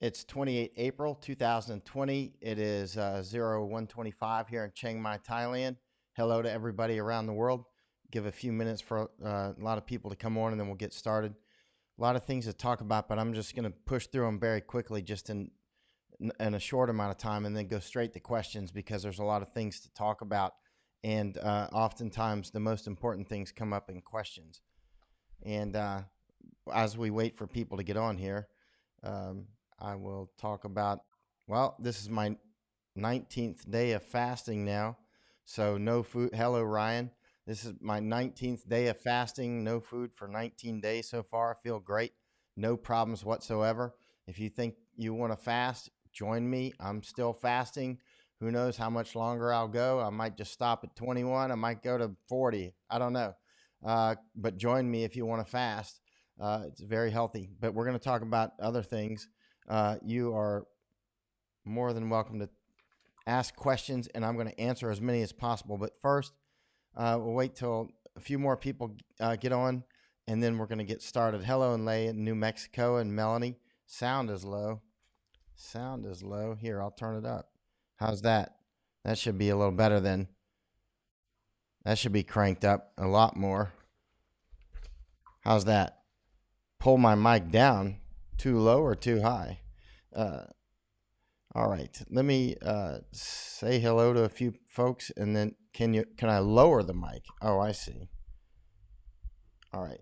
It's 28 April 2020. It is 0125 here in Chiang Mai, Thailand. Hello to everybody around the world. Give a few minutes for a lot of people to come on and then we'll get started. A lot of things to talk about, but I'm just going to push through them very quickly just in a short amount of time and then go straight to questions because there's a lot of things to talk about. And oftentimes the most important things come up in questions. And as we wait for people to get on here, um, I will talk about, well, this is my 19th day of fasting now. So no food. Hello, Ryan. This is my 19th day of fasting, no food for 19 days so far. I feel great. No problems whatsoever. If you think you want to fast, join me. I'm still fasting. Who knows how much longer I'll go? I might just stop at 21. I might go to 40. I don't know. But join me if you want to fast. It's very healthy. But we're going to talk about other things. You are more than welcome to ask questions, and I'm going to answer as many as possible. But first, we'll wait till a few more people get on, and then we're going to get started. Hello, and Lay in New Mexico, and Melanie. Sound is low. Sound is low. Here, I'll turn it up. How's that? That should be a little better then. That should be cranked up a lot more. How's that? Pull my mic down. Too low or too high? Uh, all right. Let me say hello to a few folks, and then can I lower the mic? Oh, I see. All right.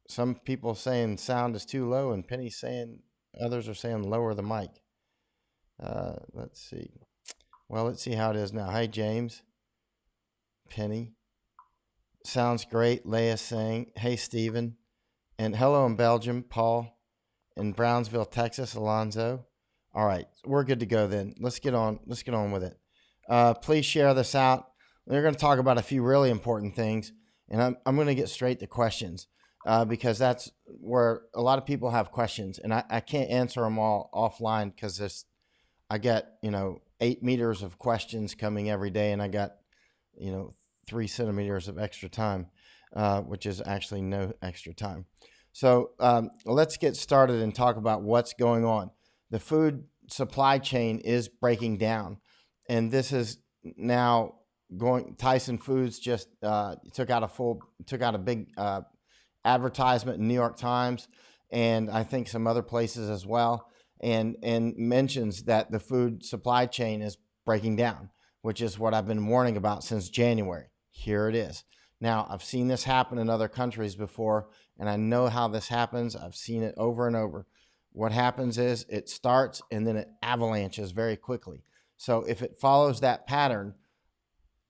Some people saying sound is too low, and Penny's saying others are saying lower the mic. Let's see. Well, let's see how it is now. Hi, James. Penny. Sounds great. Leah saying, hey, Stephen. And hello in Belgium, Paul. In Brownsville, Texas, Alonzo. All right, we're good to go then. Let's get on. Let's get on with it. Please share this out. We're going to talk about a few really important things, and I'm going to get straight to questions because that's where a lot of people have questions, and I can't answer them all offline because I get 8 meters of questions coming every day, and I got 3 centimeters of extra time, which is actually no extra time. So let's get started and talk about what's going on. The food supply chain is breaking down, and this is now going. Tyson Foods just took out a big advertisement in New York Times, and I think some other places as well, and mentions that the food supply chain is breaking down, which is what I've been warning about since January. Here it is. Now, I've seen this happen in other countries before, and I know how this happens. I've seen it over and over. What happens is it starts and then it avalanches very quickly. So if it follows that pattern,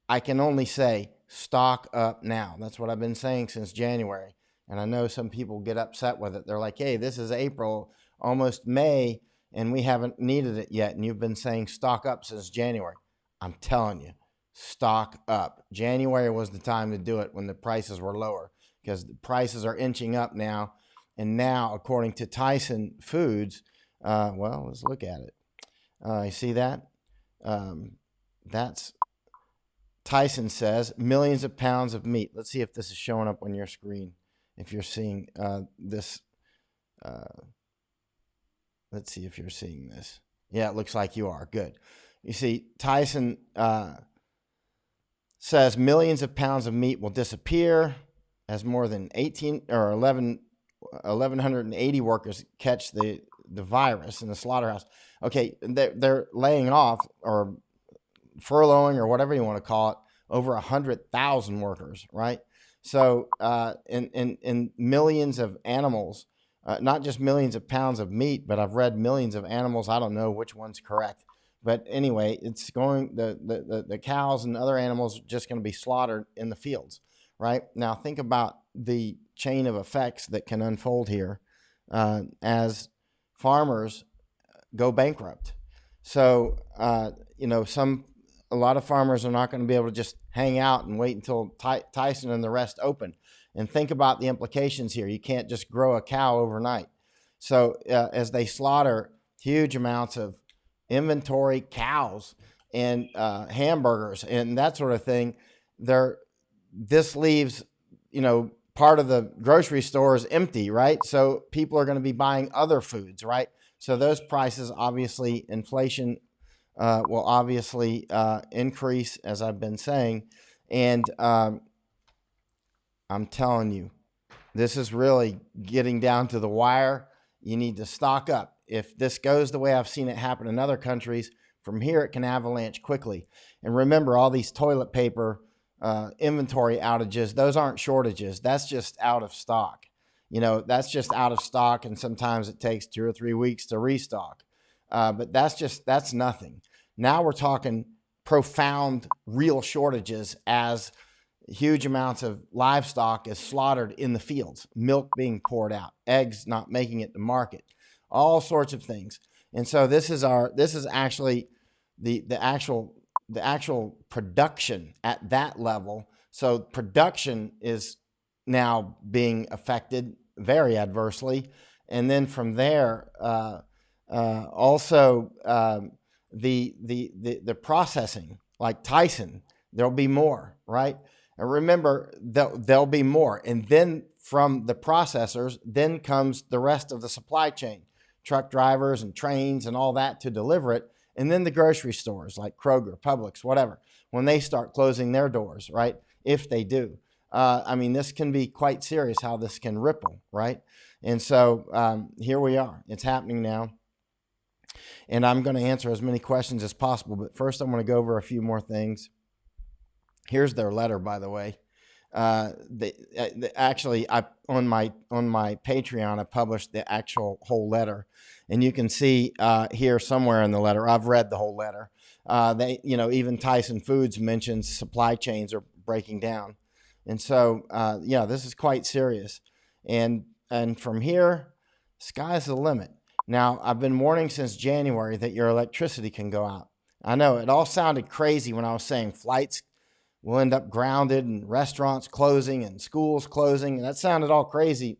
I can only say stock up now. That's what I've been saying since January. And I know some people get upset with it. They're like, hey, this is April, almost May, and we haven't needed it yet. And you've been saying stock up since January. I'm telling you, stock up. January was the time to do it when the prices were lower because the prices are inching up now. And now, according to Tyson Foods, well, let's look at it. You see that? That's Tyson says millions of pounds of meat. Let's see if this is showing up on your screen. If you're seeing this, let's see if you're seeing this. Yeah, it looks like you are. Good. You see, Tyson says millions of pounds of meat will disappear as more than 1,180 workers catch the virus in the slaughterhouse. Okay, they're laying off or furloughing or whatever you want to call it over 100,000 workers, right? So in millions of animals, not just millions of pounds of meat, but I've read millions of animals. I don't know which one's correct. But anyway, it's going, the cows and other animals are just going to be slaughtered in the fields, right? Now, think about the chain of effects that can unfold here as farmers go bankrupt. So, a lot of farmers are not going to be able to just hang out and wait until Tyson and the rest open. And think about the implications here. You can't just grow a cow overnight. So as they slaughter huge amounts of inventory cows and hamburgers and that sort of thing, this leaves part of the grocery store is empty, right? So people are going to be buying other foods, right? So those prices, obviously, inflation will obviously increase, as I've been saying. And I'm telling you, this is really getting down to the wire. You need to stock up. If this goes the way I've seen it happen in other countries, from here it can avalanche quickly. And remember, all these toilet paper inventory outages, those aren't shortages. That's just out of stock. That's just out of stock, and sometimes it takes 2 or 3 weeks to restock. But that's nothing. Now we're talking profound, real shortages as huge amounts of livestock is slaughtered in the fields, milk being poured out, eggs not making it to market, all sorts of things. And so this is actually the actual production at that level. So production is now being affected very adversely. And then from there, also the processing, like Tyson, there'll be more, right? And remember, there'll be more. And then from the processors, then comes the rest of the supply chain, truck drivers and trains and all that to deliver it. And then the grocery stores like Kroger, Publix, whatever, when they start closing their doors, right? If they do. This can be quite serious how this can ripple, right? And so here we are. It's happening now. And I'm going to answer as many questions as possible. But first, I'm going to go over a few more things. Here's their letter, by the way. Actually, on my Patreon, I published the actual whole letter, and you can see here somewhere in the letter. I've read the whole letter. Even Tyson Foods mentions supply chains are breaking down, and so this is quite serious. And from here, sky's the limit. Now, I've been warning since January that your electricity can go out. I know it all sounded crazy when I was saying flights will end up grounded and restaurants closing and schools closing. And that sounded all crazy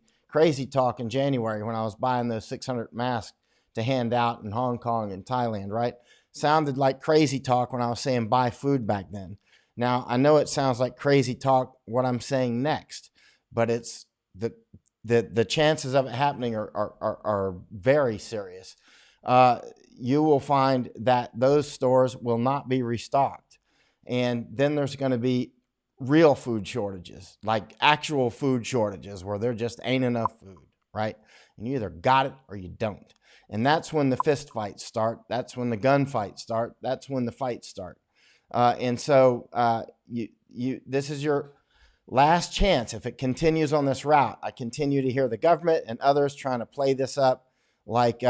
talk in January when I was buying those 600 masks to hand out in Hong Kong and Thailand, right? Sounded like crazy talk when I was saying buy food back then. Now, I know it sounds like crazy talk what I'm saying next, but it's the chances of it happening are very serious. You will find that those stores will not be restocked. And then there's going to be real food shortages, like actual food shortages where there just ain't enough food, right? And you either got it or you don't. And that's when the fist fights start. That's when the gunfights start. That's when the fights start. And so this is your last chance. If it continues on this route, I continue to hear the government and others trying to play this up like,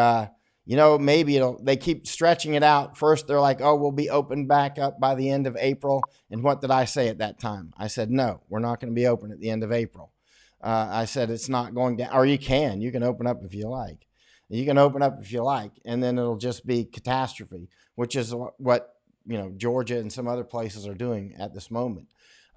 maybe they keep stretching it out. First, they're like, oh, we'll be open back up by the end of April. And what did I say at that time? I said, no, we're not going to be open at the end of April. I said, it's not going down, or you can open up if you like. You can open up if you like, and then it'll just be catastrophe, which is what, Georgia and some other places are doing at this moment.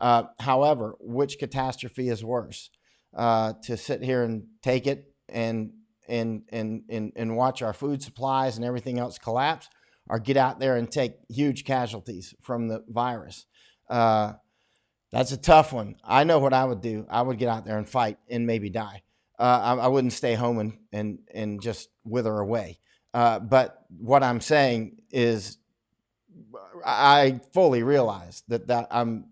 However, which catastrophe is worse? To sit here and take it and watch our food supplies and everything else collapse, or get out there and take huge casualties from the virus? That's a tough one. I know what I would do. I would get out there and fight and maybe die. I wouldn't stay home and just wither away. But what I'm saying is I fully realize that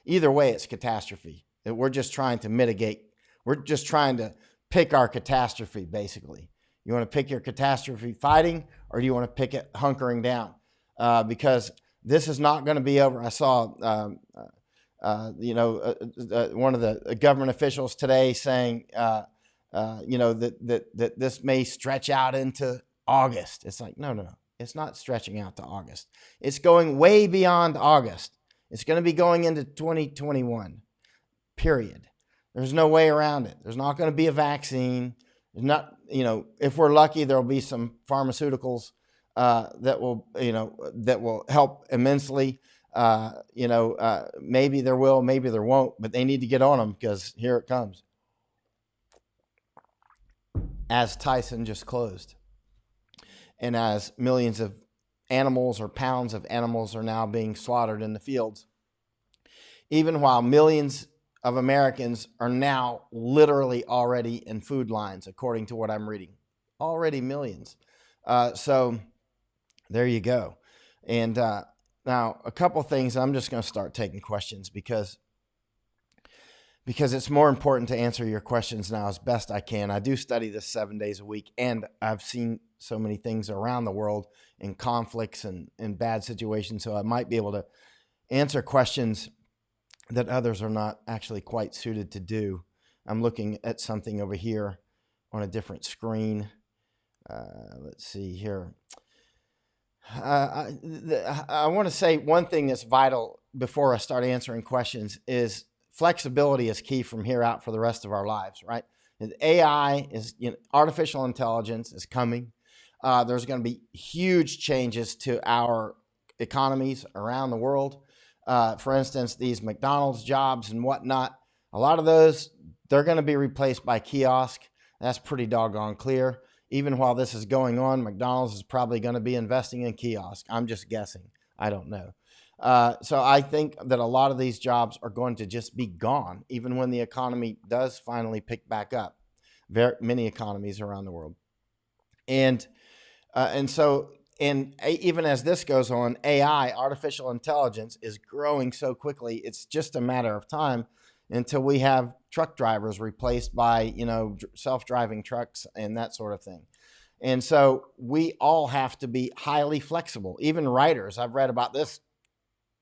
either way, it's catastrophe. That we're just trying to mitigate. We're just trying to pick our catastrophe, basically. You want to pick your catastrophe fighting, or do you want to pick it hunkering down? Because this is not going to be over. I saw, one of the government officials today saying, that this may stretch out into August. It's like, no. It's not stretching out to August. It's going way beyond August. It's going to be going into 2021, period. There's no way around it. There's not going to be a vaccine. There's not, if we're lucky, there'll be some pharmaceuticals that will help immensely. Maybe there will, maybe there won't, but they need to get on them because here it comes. As Tyson just closed, and as millions of animals or pounds of animals are now being slaughtered in the fields, even while millions of Americans are now literally already in food lines, according to what I'm reading. Already millions. So there you go. And now a couple things. I'm just going to start taking questions because it's more important to answer your questions now as best I can. I do study this 7 days a week, and I've seen so many things around the world in conflicts and in bad situations, so I might be able to answer questions that others are not actually quite suited to do. I'm looking at something over here on a different screen. Let's see here. I want to say one thing that's vital before I start answering questions is flexibility is key from here out for the rest of our lives, right? AI is, artificial intelligence is coming. There's going to be huge changes to our economies around the world. For instance, these McDonald's jobs and whatnot, a lot of those, they're going to be replaced by kiosk. That's pretty doggone clear. Even while this is going on, McDonald's is probably going to be investing in kiosk. I'm just guessing. I don't know. So I think that a lot of these jobs are going to just be gone, even when the economy does finally pick back up. Many economies around the world. And so even as this goes on, AI, artificial intelligence, is growing so quickly, it's just a matter of time until we have truck drivers replaced by, self-driving trucks and that sort of thing. And so we all have to be highly flexible. Even writers, I've read about this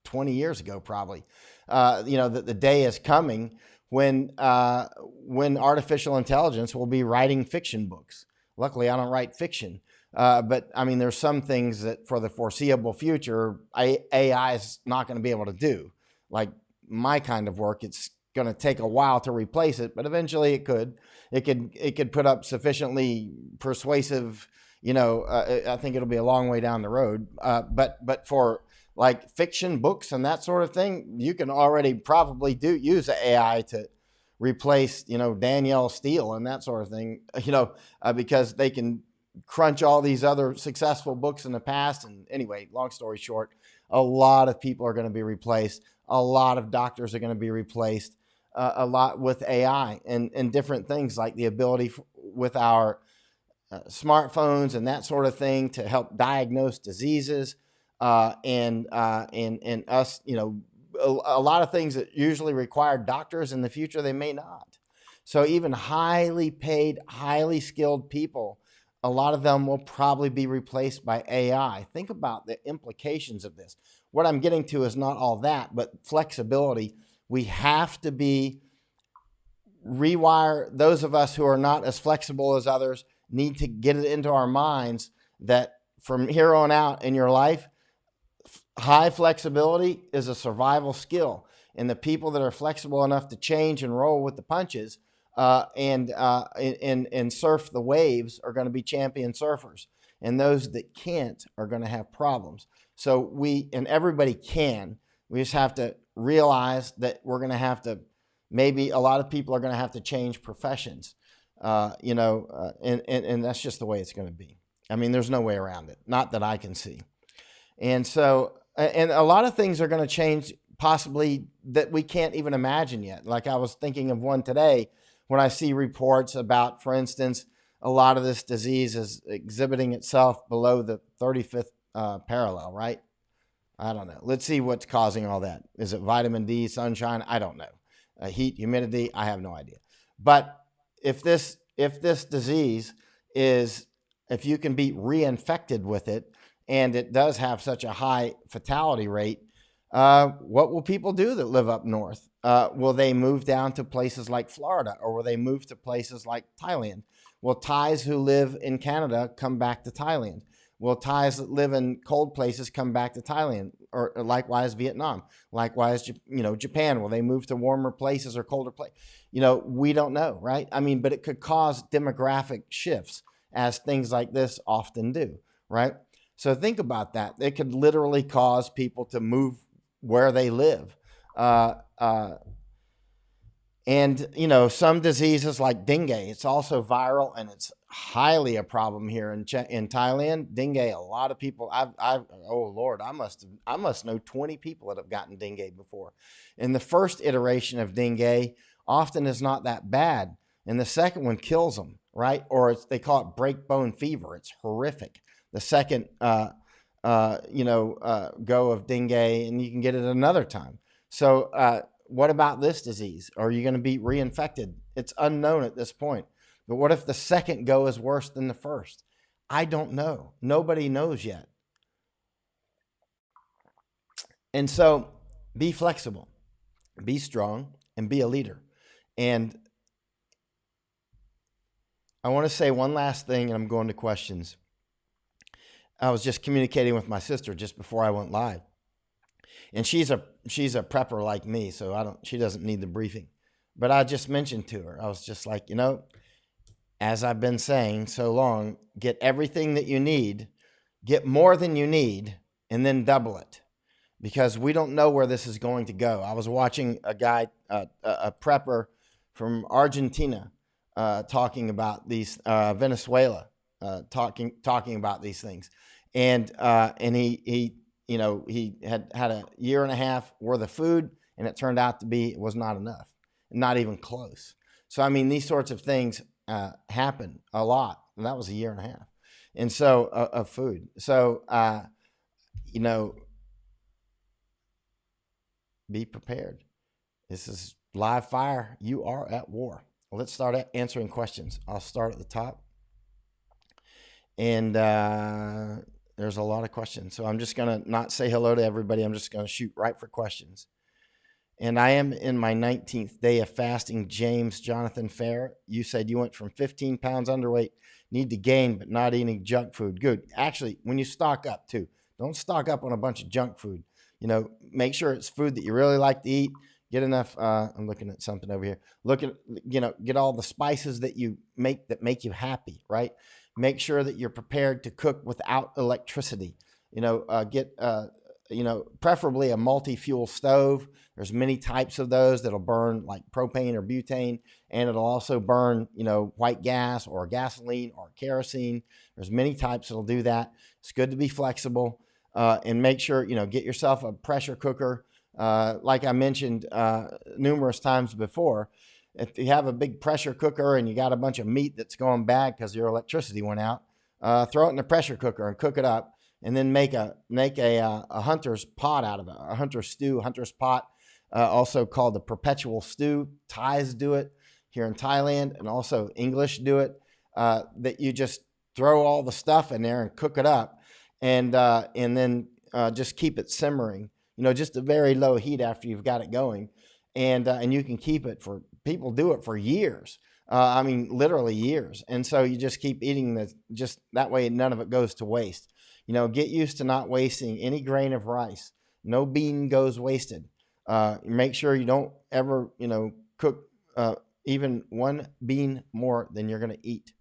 20 years ago, probably, that the day is coming when artificial intelligence will be writing fiction books. Luckily, I don't write fiction. But I mean, there's some things that for the foreseeable future, AI is not going to be able to do. Like my kind of work, it's going to take a while to replace it, but eventually it could put up sufficiently persuasive, I think it'll be a long way down the road. But for like fiction books and that sort of thing, you can already probably use the AI to replace, Danielle Steele and that sort of thing, because they can crunch all these other successful books in the past. And anyway, long story short, a lot of people are going to be replaced. A lot of doctors are going to be replaced, a lot with AI and different things like the ability with our smartphones and that sort of thing to help diagnose diseases and us, a lot of things that usually require doctors in the future, they may not. So even highly paid, highly skilled people, a lot of them will probably be replaced by AI. Think about the implications of this. What I'm getting to is not all that, but flexibility. We have to rewire. Those of us who are not as flexible as others need to get it into our minds that from here on out in your life, high flexibility is a survival skill. And the people that are flexible enough to change and roll with the punches and surf the waves are going to be champion surfers. And those that can't are going to have problems. So everybody can. We just have to realize that we're going to have to, maybe a lot of people are going to have to change professions, and that's just the way it's going to be. I mean, there's no way around it, not that I can see. And so, and a lot of things are going to change possibly that we can't even imagine yet. Like I was thinking of one today when I see reports about, for instance, a lot of this disease is exhibiting itself below the 35th parallel, right? I don't know. Let's see what's causing all that. Is it vitamin D, sunshine? I don't know. Heat, humidity? I have no idea. But if this disease is, if you can be reinfected with it, and it does have such a high fatality rate, what will people do that live up north? Will they move down to places like Florida, or will they move to places like Thailand? Will Thais who live in Canada come back to Thailand? Will Thais that live in cold places come back to Thailand, or likewise Vietnam? Likewise, Japan. Will they move to warmer places or colder places? We don't know, right? I mean, but it could cause demographic shifts, as things like this often do, right? So think about that. It could literally cause people to move where they live. And, some diseases like dengue, it's also viral and it's highly a problem here in Thailand. Dengue, a lot of people. Oh Lord, I must know 20 people that have gotten dengue before. And the first iteration of dengue often is not that bad, and the second one kills them, right? Or they call it break bone fever. It's horrific. The second, go of dengue, and you can get it another time. So, what about this disease? Are you going to be reinfected? It's unknown at this point. But what if the second go is worse than the first? I don't know. Nobody knows yet. And so be flexible, be strong, and be a leader. And I want to say one last thing, and I'm going to questions. I was just communicating with my sister just before I went live. And she's a prepper like me, so she doesn't need the briefing. But I just mentioned to her, I was just like, as I've been saying so long, get everything that you need, get more than you need, and then double it, because we don't know where this is going to go. I was watching a guy, a prepper from Argentina, talking about these, Venezuela, talking about these things, and he had a year and a half worth of food, and it turned out to be, it was not enough, not even close. So, I mean, these sorts of things happen a lot. And that was a year and a half. And so, of food. So, be prepared. This is live fire. You are at war. Well, let's start answering questions. I'll start at the top. And there's a lot of questions. So I'm just going to not say hello to everybody. I'm just going to shoot right for questions. And I am in my 19th day of fasting. James Jonathan Fair, you said you went from 15 pounds underweight, need to gain, but not eating junk food. Good. Actually, when you stock up too, don't stock up on a bunch of junk food. Make sure it's food that you really like to eat. Get enough. I'm looking at something over here. Look at, get all the spices that you make that make you happy, right? Make sure that you're prepared to cook without electricity. Get, preferably a multi-fuel stove. There's many types of those that'll burn like propane or butane, and it'll also burn, white gas or gasoline or kerosene. There's many types that'll do that. It's good to be flexible, and make sure, get yourself a pressure cooker. Like I mentioned numerous times before, if you have a big pressure cooker and you got a bunch of meat that's going bad because your electricity went out, throw it in the pressure cooker and cook it up, and then make a hunter's pot out of it, a hunter's stew, hunter's pot, also called the perpetual stew. Thais do it here in Thailand, and also English do it. That you just throw all the stuff in there and cook it up, and then just keep it simmering. Just a very low heat after you've got it going, and you can keep it for. People do it for years. I mean, literally years. And so you just keep eating this, just that way none of it goes to waste. Get used to not wasting any grain of rice. No bean goes wasted. Make sure you don't ever, cook even one bean more than you're going to eat,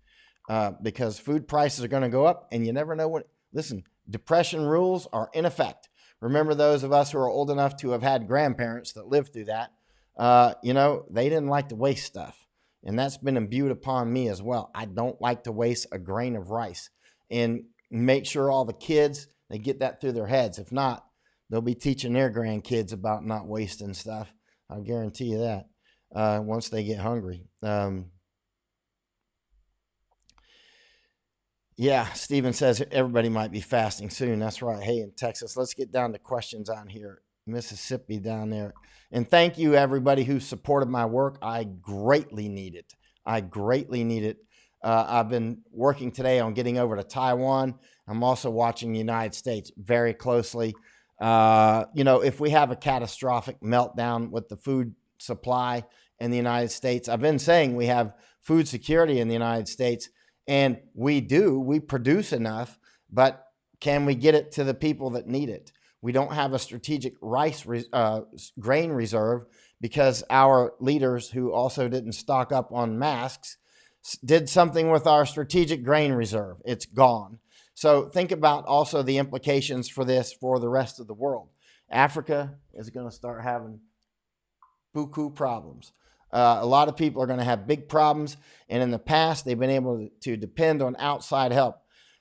because food prices are going to go up, and you never know when. Listen, depression rules are in effect. Remember those of us who are old enough to have had grandparents that lived through that. They didn't like to waste stuff. And that's been imbued upon me as well. I don't like to waste a grain of rice. And make sure all the kids, they get that through their heads. If not, they'll be teaching their grandkids about not wasting stuff. I'll guarantee you that, once they get hungry. Yeah, Stephen says everybody might be fasting soon. That's right. Hey, in Texas, let's get down to questions on here. Mississippi down there. And thank you, everybody who supported my work. I greatly need it. I've been working today on getting over to Taiwan. I'm also watching the United States very closely. If we have a catastrophic meltdown with the food supply in the United States, I've been saying we have food security in the United States, and we produce enough, but can we get it to the people that need it? We don't have a strategic grain reserve, because our leaders, who also didn't stock up on masks, did something with our strategic grain reserve. It's gone. So think about also the implications for this for the rest of the world. Africa is going to start having buku problems. A lot of people are going to have big problems. And in the past, they've been able to depend on outside help.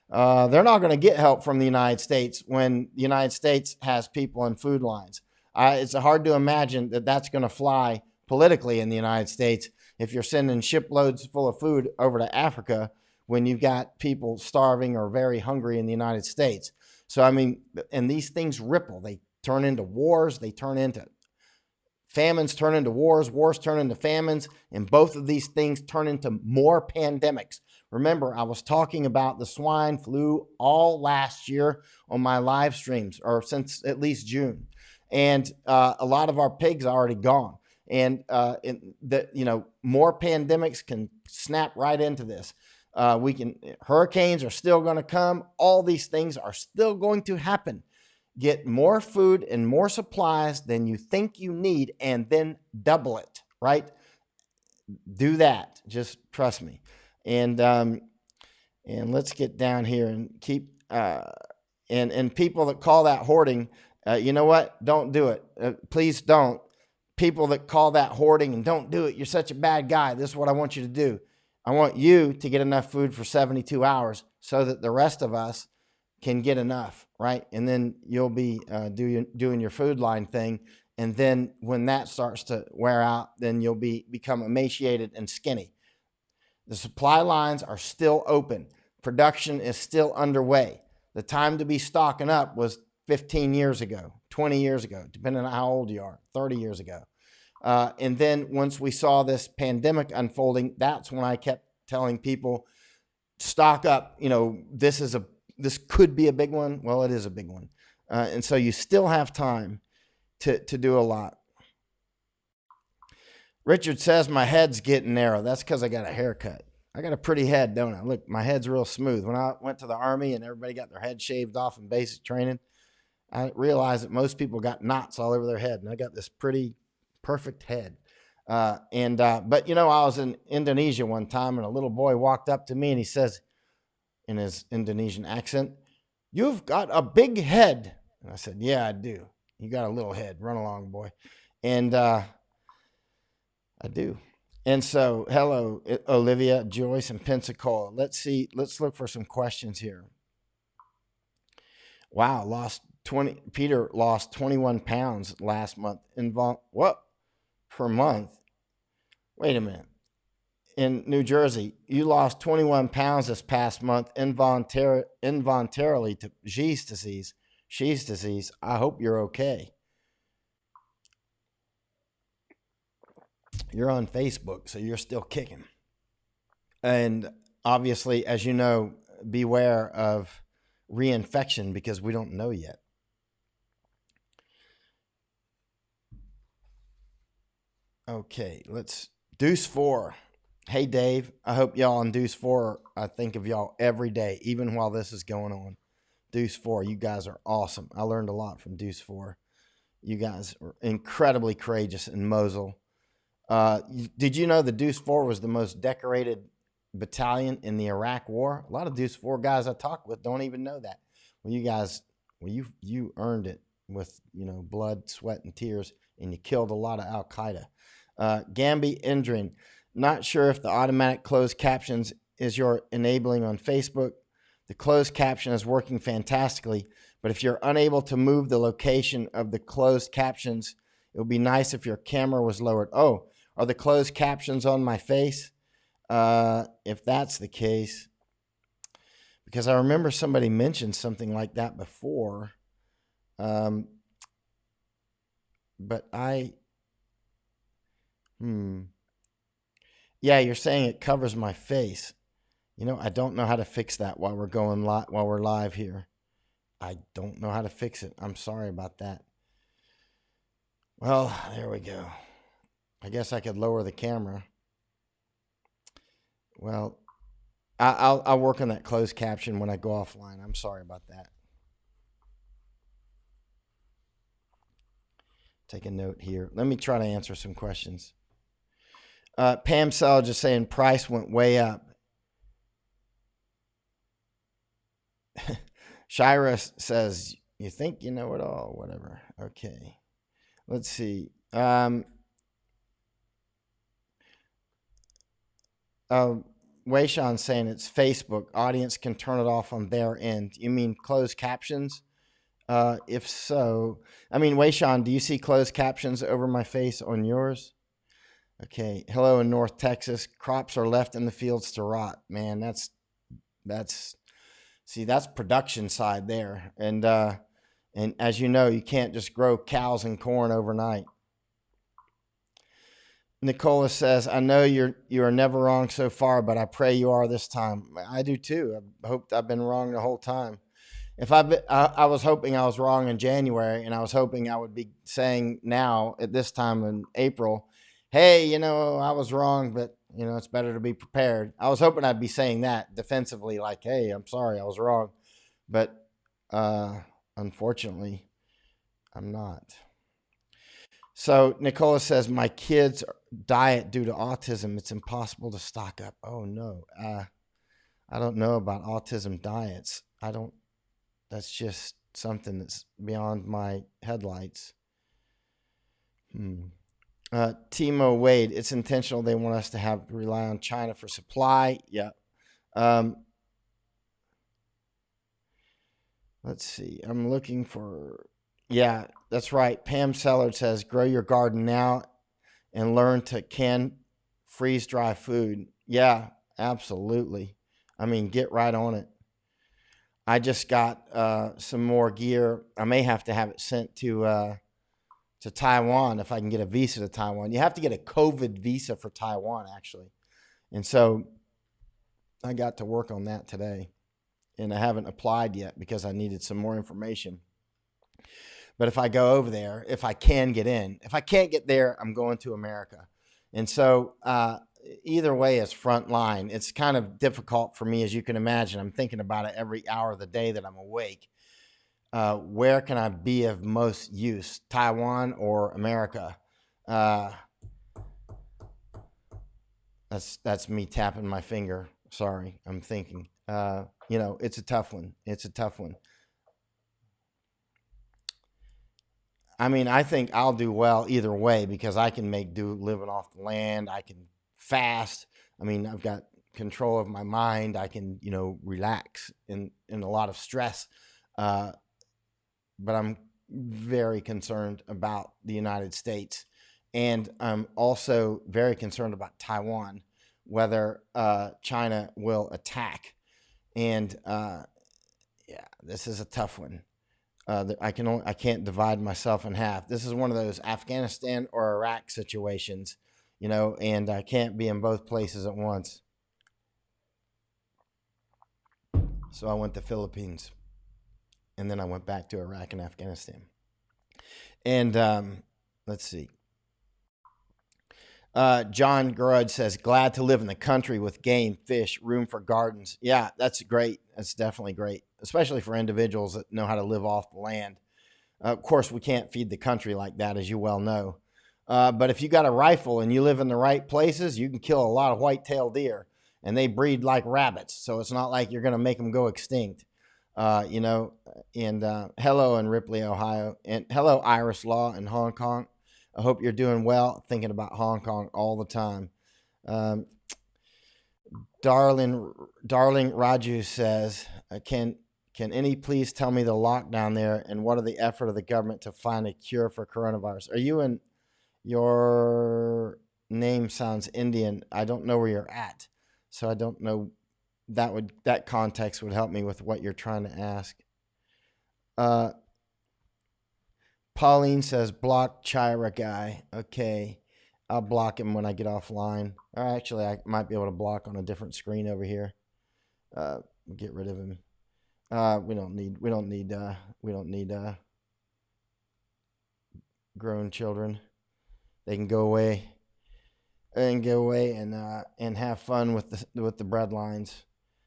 They're not going to get help from the United States when the United States has people in food lines. It's hard to imagine that that's going to fly politically in the United States if you're sending shiploads full of food over to Africa when you've got people starving or very hungry in the United States. So, I mean, and these things ripple. They turn into wars. They turn into famines, turn into wars. Wars turn into famines. And both of these things turn into more pandemics. Remember, I was talking about the swine flu all last year on my live streams, or since at least June. And a lot of our pigs are already gone. And more pandemics can snap right into this. Hurricanes are still going to come. All these things are still going to happen. Get more food and more supplies than you think you need, and then double it, right? Do that. Just trust me. And let's get down here and keep, and people that call that hoarding, you know what? Don't do it. Please don't. People that call that hoarding and don't do it. You're such a bad guy. This is what I want you to do. I want you to get enough food for 72 hours so that the rest of us can get enough, right? And then you'll be doing your food line thing. And then when that starts to wear out, then you'll become emaciated and skinny. The supply lines are still open. Production is still underway. The time to be stocking up was 15 years ago, 20 years ago, depending on how old you are, 30 years ago. And then once we saw this pandemic unfolding, that's when I kept telling people, stock up. This could be a big one. Well, it is a big one. And so you still have time to do a lot. Richard says my head's getting narrow. That's because I got a haircut. I got a pretty head, don't I? Look, my head's real smooth. When I went to the Army and everybody got their head shaved off in basic training, I realized that most people got knots all over their head, and I got this pretty perfect head. But I was in Indonesia one time, and a little boy walked up to me and he says, in his Indonesian accent, "You've got a big head." And I said, "Yeah, I do. You got a little head. Run along, boy." And I do. And so, hello, Olivia, Joyce, and Pensacola. Let's look for some questions here. Wow, Peter lost 21 pounds last month. What? Per month? Wait a minute. In New Jersey, you lost 21 pounds this past month involuntarily to She's disease. I hope you're okay. You're on Facebook, so you're still kicking. And obviously, as you know, beware of reinfection because we don't know yet. Okay, let's Deuce 4. Hey, Dave. I hope y'all on Deuce 4. I think of y'all every day, even while this is going on. Deuce 4, you guys are awesome. I learned a lot from Deuce 4. You guys were incredibly courageous in Mosul. Did you know the Deuce 4 was the most decorated battalion in the Iraq War? A lot of Deuce 4 guys I talk with don't even know that. Well, you earned it with, blood, sweat, and tears, and you killed a lot of Al-Qaeda. Gambi Indrin, not sure if the automatic closed captions is your enabling on Facebook. The closed caption is working fantastically, but if you're unable to move the location of the closed captions, it would be nice if your camera was lowered. Oh, are the closed captions on my face? If that's the case, because I remember somebody mentioned something like that before. But yeah, you're saying it covers my face. I don't know how to fix that while we're live here. I don't know how to fix it. I'm sorry about that. Well, there we go. I guess I could lower the camera. Well, I'll work on that closed caption when I go offline. I'm sorry about that. Take a note here. Let me try to answer some questions. Pam Sell just saying price went way up. Shira says, you think you know it all, whatever. Okay. Let's see. Um, Wei Shan's saying it's Facebook. Audience can turn it off on their end. You mean closed captions? If so, I mean, Wei Shan, do you see closed captions over my face on yours? Okay. Hello in North Texas. Crops are left in the fields to rot. Man, that's see, that's production side there. And as you know, you can't just grow cows and corn overnight. Nicola says, I know you are never wrong so far, but I pray you are this time. I do too. I hope I've been wrong the whole time. If I was hoping I was wrong in January, and I was hoping I would be saying now at this time in April, hey, I was wrong, but it's better to be prepared. I was hoping I'd be saying that defensively, like, hey, I'm sorry, I was wrong, but unfortunately, I'm not. So Nicola says my kids diet due to autism. It's impossible to stock up. Oh no, I don't know about autism diets. I don't. That's just something that's beyond my headlights. Timo Wade, it's intentional. They want us to have rely on China for supply. Yeah. Let's see. I'm looking for. Yeah, that's right. Pam Sellard says, grow your garden now and learn to can freeze dry food. Yeah, absolutely. I mean, get right on it. I just got some more gear. I may have to have it sent to Taiwan if I can get a visa to Taiwan. You have to get a COVID visa for Taiwan, actually. And so I got to work on that today. And I haven't applied yet because I needed some more information. But if I go over there, if I can get in, if I can't get there, I'm going to America. And so either way is front line. It's kind of difficult for me, as you can imagine. I'm thinking about it every hour of the day that I'm awake. Where can I be of most use, Taiwan or America? That's me tapping my finger. Sorry, I'm thinking. It's a tough one. It's a tough one. I mean, I think I'll do well either way because I can make do living off the land. I can fast. I mean, I've got control of my mind. I can, relax in a lot of stress. But I'm very concerned about the United States. And I'm also very concerned about Taiwan, whether China will attack. And yeah, this is a tough one. I can't divide myself in half. This is one of those Afghanistan or Iraq situations, and I can't be in both places at once. So I went to Philippines, and then I went back to Iraq and Afghanistan. And let's see. John Grudge says, glad to live in the country with game, fish, room for gardens. Yeah, that's great. That's definitely great, especially for individuals that know how to live off the land. Of course, we can't feed the country like that, as you well know. But if you got a rifle and you live in the right places, you can kill a lot of white-tailed deer, and they breed like rabbits. So it's not like you're going to make them go extinct, And hello in Ripley, Ohio, and hello Iris Law in Hong Kong. I hope you're doing well. Thinking about Hong Kong all the time. Darling Raju says, can any please tell me the lockdown there and what are the effort of the government to find a cure for coronavirus? Are you in? Your name sounds Indian. I don't know where you're at, so I don't know. That context would help me with what you're trying to ask. Pauline says, block Chira guy. Okay. I'll block him when I get offline. Or actually, I might be able to block on a different screen over here. Get rid of him. We don't need grown children. They can go away and have fun with the breadlines,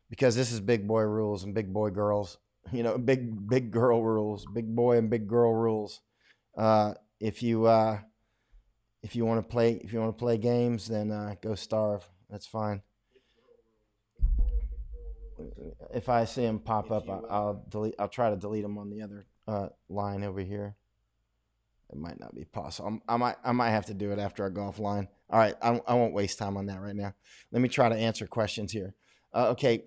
because this is big boy rules and big boy girls. Big girl rules, big boy and big girl rules. If you want to play games, then go starve. That's fine. If I see them pop up, I'll delete. I'll try to delete them on the other line over here. It might not be possible. I might have to do it after I go offline. All right, I won't waste time on that right now. Let me try to answer questions here. Okay.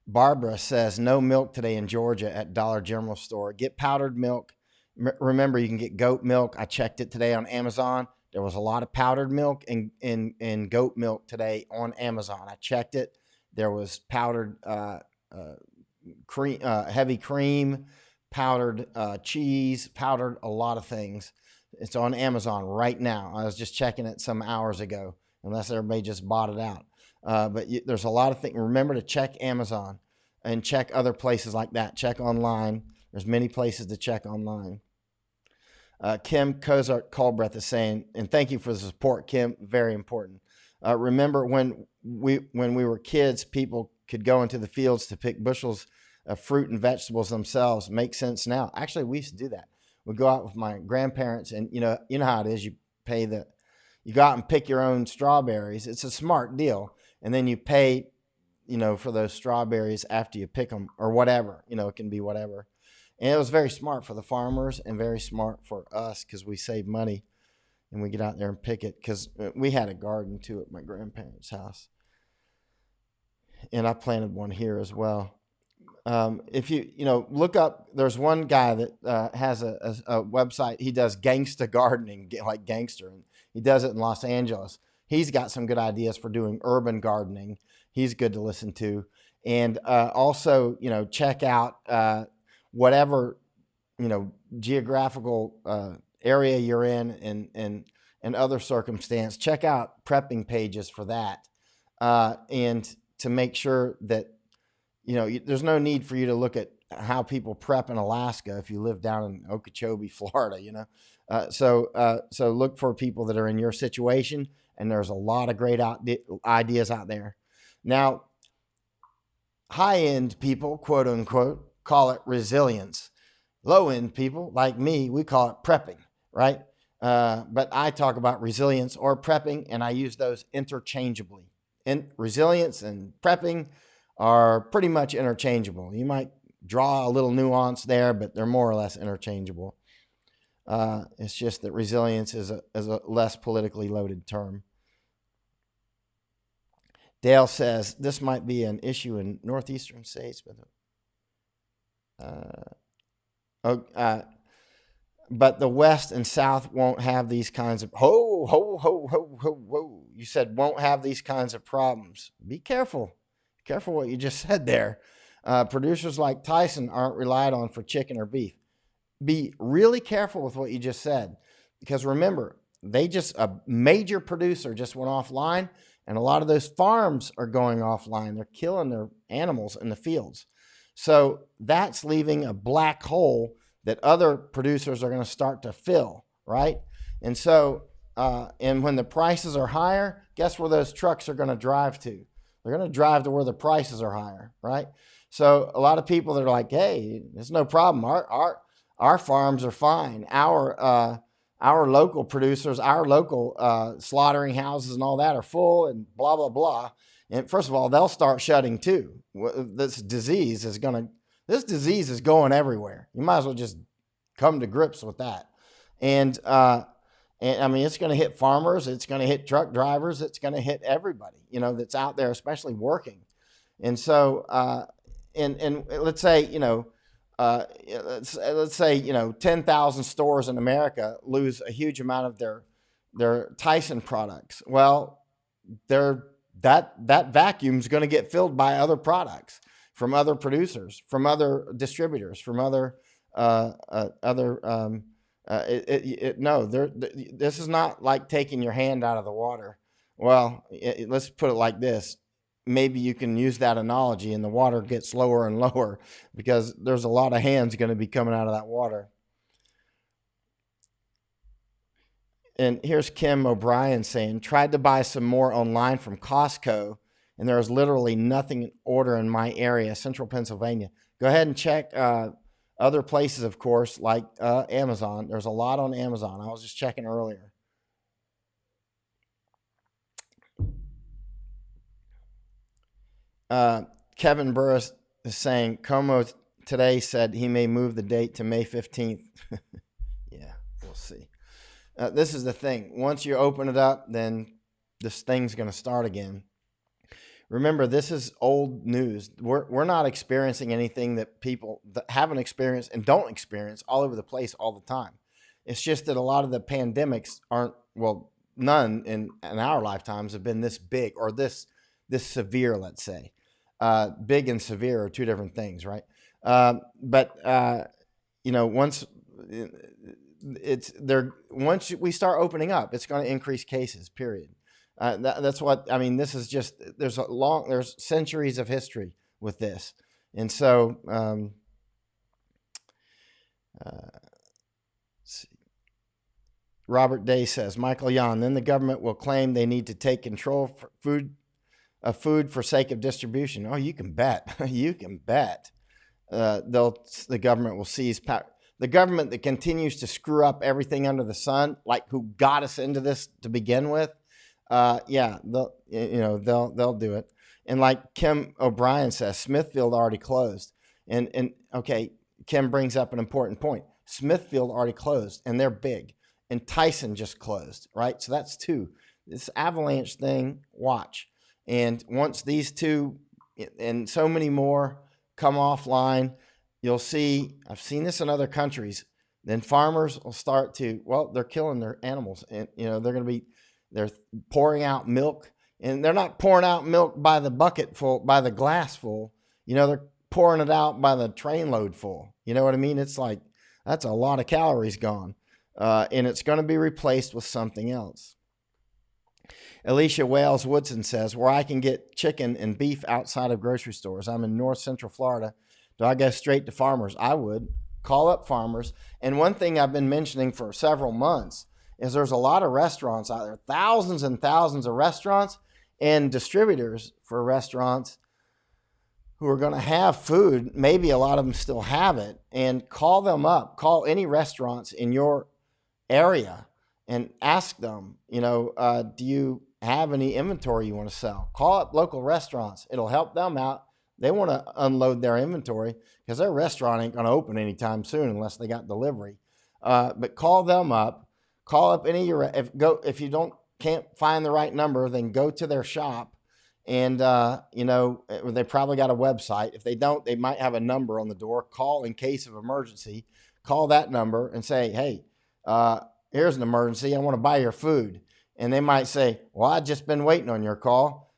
Barbara says no milk today in Georgia at Dollar General store. Get powdered milk. Remember, you can get goat milk. I checked it today on Amazon. There was a lot of powdered milk and goat milk today on Amazon. I checked it. There was powdered cream, heavy cream, powdered cheese, powdered a lot of things. It's on Amazon right now. I was just checking it some hours ago, unless everybody just bought it out. But there's a lot of things. Remember to check Amazon and check other places like that. Check online. There's many places to check online. Kim Kozart Culbreath is saying, and thank you for the support, Kim. Very important. Remember when we were kids, people could go into the fields to pick bushels of fruit and vegetables themselves. Makes sense now. Actually, we used to do that. We'd go out with my grandparents, and you know how it is. You go out and pick your own strawberries. It's a smart deal. And then you pay, for those strawberries after you pick them or whatever, it can be whatever. And it was very smart for the farmers and very smart for us because we save money and we get out there and pick it because we had a garden too at my grandparents' house. And I planted one here as well. If you look up, there's one guy that has a website. He does gangsta gardening, like gangster. And he does it in Los Angeles. He's got some good ideas for doing urban gardening. He's good to listen to. And also, check out whatever, geographical area you're in and other circumstance. Check out prepping pages for that. And to make sure that, there's no need for you to look at how people prep in Alaska if you live down in Okeechobee, Florida, So look for people that are in your situation, and there's a lot of great ideas out there. Now, high-end people, quote unquote, call it resilience. Low-end people like me, we call it prepping, right? But I talk about resilience or prepping, and I use those interchangeably. And resilience and prepping are pretty much interchangeable. You might draw a little nuance there, but they're more or less interchangeable. It's just that resilience is a less politically loaded term. Dale says this might be an issue in northeastern states, but the West and South won't have these kinds of You said won't have these kinds of problems. Be careful. Careful what you just said there. Producers like Tyson aren't relied on for chicken or beef. Be really careful with what you just said, because remember, a major producer just went offline, and a lot of those farms are going offline. They're killing their animals in the fields. So that's leaving a black hole that other producers are going to start to fill, right? And so, and when the prices are higher, guess where those trucks are going to drive to? They're going to drive to where the prices are higher, right? So a lot of people that are like, hey, there's no problem. Our farms are fine. Our local producers, our local slaughtering houses and all that are full and blah, blah, blah. And first of all, they'll start shutting too. This disease is going everywhere. You might as well just come to grips with that. And I mean, it's going to hit farmers. It's going to hit truck drivers. It's going to hit everybody, that's out there, especially working. And so, and let's say, let's say 10,000 stores in America lose a huge amount of their Tyson products. Well, that vacuum is going to get filled by other products from other producers, from other distributors, from other this is not like taking your hand out of the water. Well, let's put it like this. Maybe you can use that analogy, and the water gets lower and lower because there's a lot of hands going to be coming out of that water. And here's Kim O'Brien saying, tried to buy some more online from Costco, and there is literally nothing in order in my area, central Pennsylvania. Go ahead and check other places, of course, like Amazon. There's a lot on Amazon. I was just checking earlier. Kevin Burris is saying, Como today said he may move the date to May 15th. Yeah, we'll see. this is the thing. Once you open it up, then this thing's going to start again. Remember, this is old news. We're not experiencing anything that people that haven't experienced and don't experience all over the place all the time. It's just that a lot of the pandemics aren't, well, none in our lifetimes have been this big or this severe, let's say. Big and severe are two different things, right? But once once we start opening up, it's going to increase cases, period. That's what I mean. This is just there's centuries of history with this, and so Robert Day says, Michael Yon, then the government will claim they need to take control for food for sake of distribution. Oh, you can bet. You can bet. The government will seize power. The government that continues to screw up everything under the sun, like who got us into this to begin with, they'll do it. And like Kim O'Brien says, Smithfield already closed. And okay, Kim brings up an important point. Smithfield already closed, and they're big. And Tyson just closed, right? So that's two. This Avalanche thing, watch. And once these two and so many more come offline, you'll see, I've seen this in other countries, then farmers will start to, they're killing their animals. And, they're pouring out milk. And they're not pouring out milk by the bucket full, by the glass full. They're pouring it out by the trainload full. You know what I mean? It's like, that's a lot of calories gone. And it's going to be replaced with something else. Alicia Wales Woodson says, where I can get chicken and beef outside of grocery stores. I'm in North Central Florida. Do I go straight to farmers? I would. Call up farmers. And one thing I've been mentioning for several months is there's a lot of restaurants out there, thousands and thousands of restaurants and distributors for restaurants who are going to have food. Maybe a lot of them still have it. And call them up. Call any restaurants in your area and ask them, do you have any inventory you want to sell? Call up local restaurants. It'll help them out. They want to unload their inventory because their restaurant ain't going to open anytime soon unless they got delivery. But call them up. Call up any of your, if you can't find the right number, then go to their shop. And, they probably got a website. If they don't, they might have a number on the door. Call in case of emergency. Call that number and say, hey, here's an emergency. I want to buy your food. And they might say, well, I've just been waiting on your call.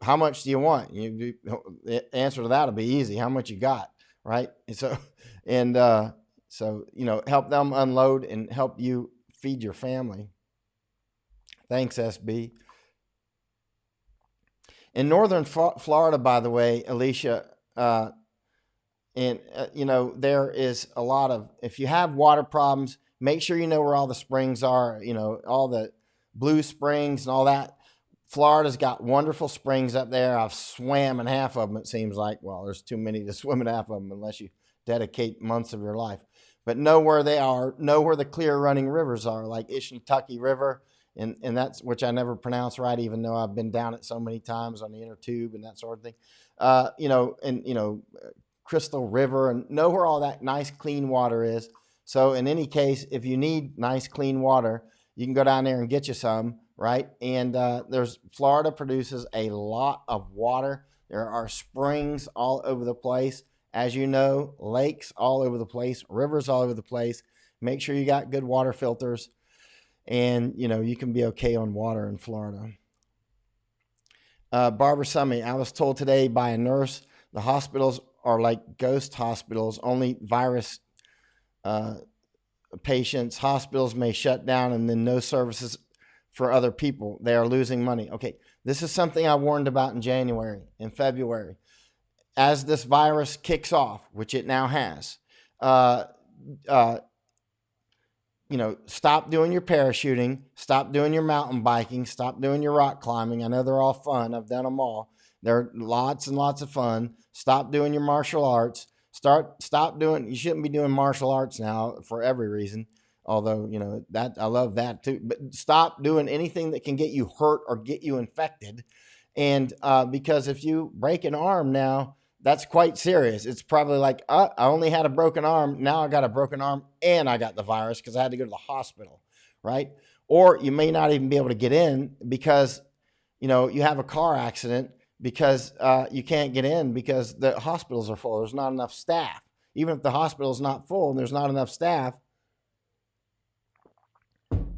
How much do you want? The answer to that will be easy. How much you got, right? And so, help them unload and help you feed your family. Thanks, SB. In northern Florida, by the way, Alicia, there is a lot of, if you have water problems, make sure you know where all the springs are, all the Blue Springs and all that. Florida's got wonderful springs up there. I've swam in half of them, it seems like. Well, there's too many to swim in half of them unless you dedicate months of your life. But know where they are, know where the clear running rivers are, like Ishintucky River, and that's, which I never pronounce right, even though I've been down it so many times on the inner tube and that sort of thing. Crystal River, and know where all that nice clean water is. So in any case, if you need nice clean water, you can go down there and get you some, right? And Florida produces a lot of water. There are springs all over the place. As you know, lakes all over the place, rivers all over the place. Make sure you got good water filters, and you can be okay on water in Florida. Barbara Summey, I was told today by a nurse, the hospitals are like ghost hospitals, only virus patients. Hospitals may shut down and then no services for other people. They are losing money. Okay, this is something I warned about in January and February. As this virus kicks off, which it now has, stop doing your parachuting, stop doing your mountain biking, stop doing your rock climbing. I know they're all fun. I've done them all. They're lots and lots of fun. Stop doing your martial arts. You shouldn't be doing martial arts now for every reason. Although, that I love that too, but stop doing anything that can get you hurt or get you infected. And because if you break an arm now, that's quite serious. It's probably like, I only had a broken arm. Now I got a broken arm and I got the virus because I had to go to the hospital, right? Or you may not even be able to get in because, you know, you have a car accident because you can't get in because the hospitals are full. There's not enough staff. Even if the hospital is not full and there's not enough staff,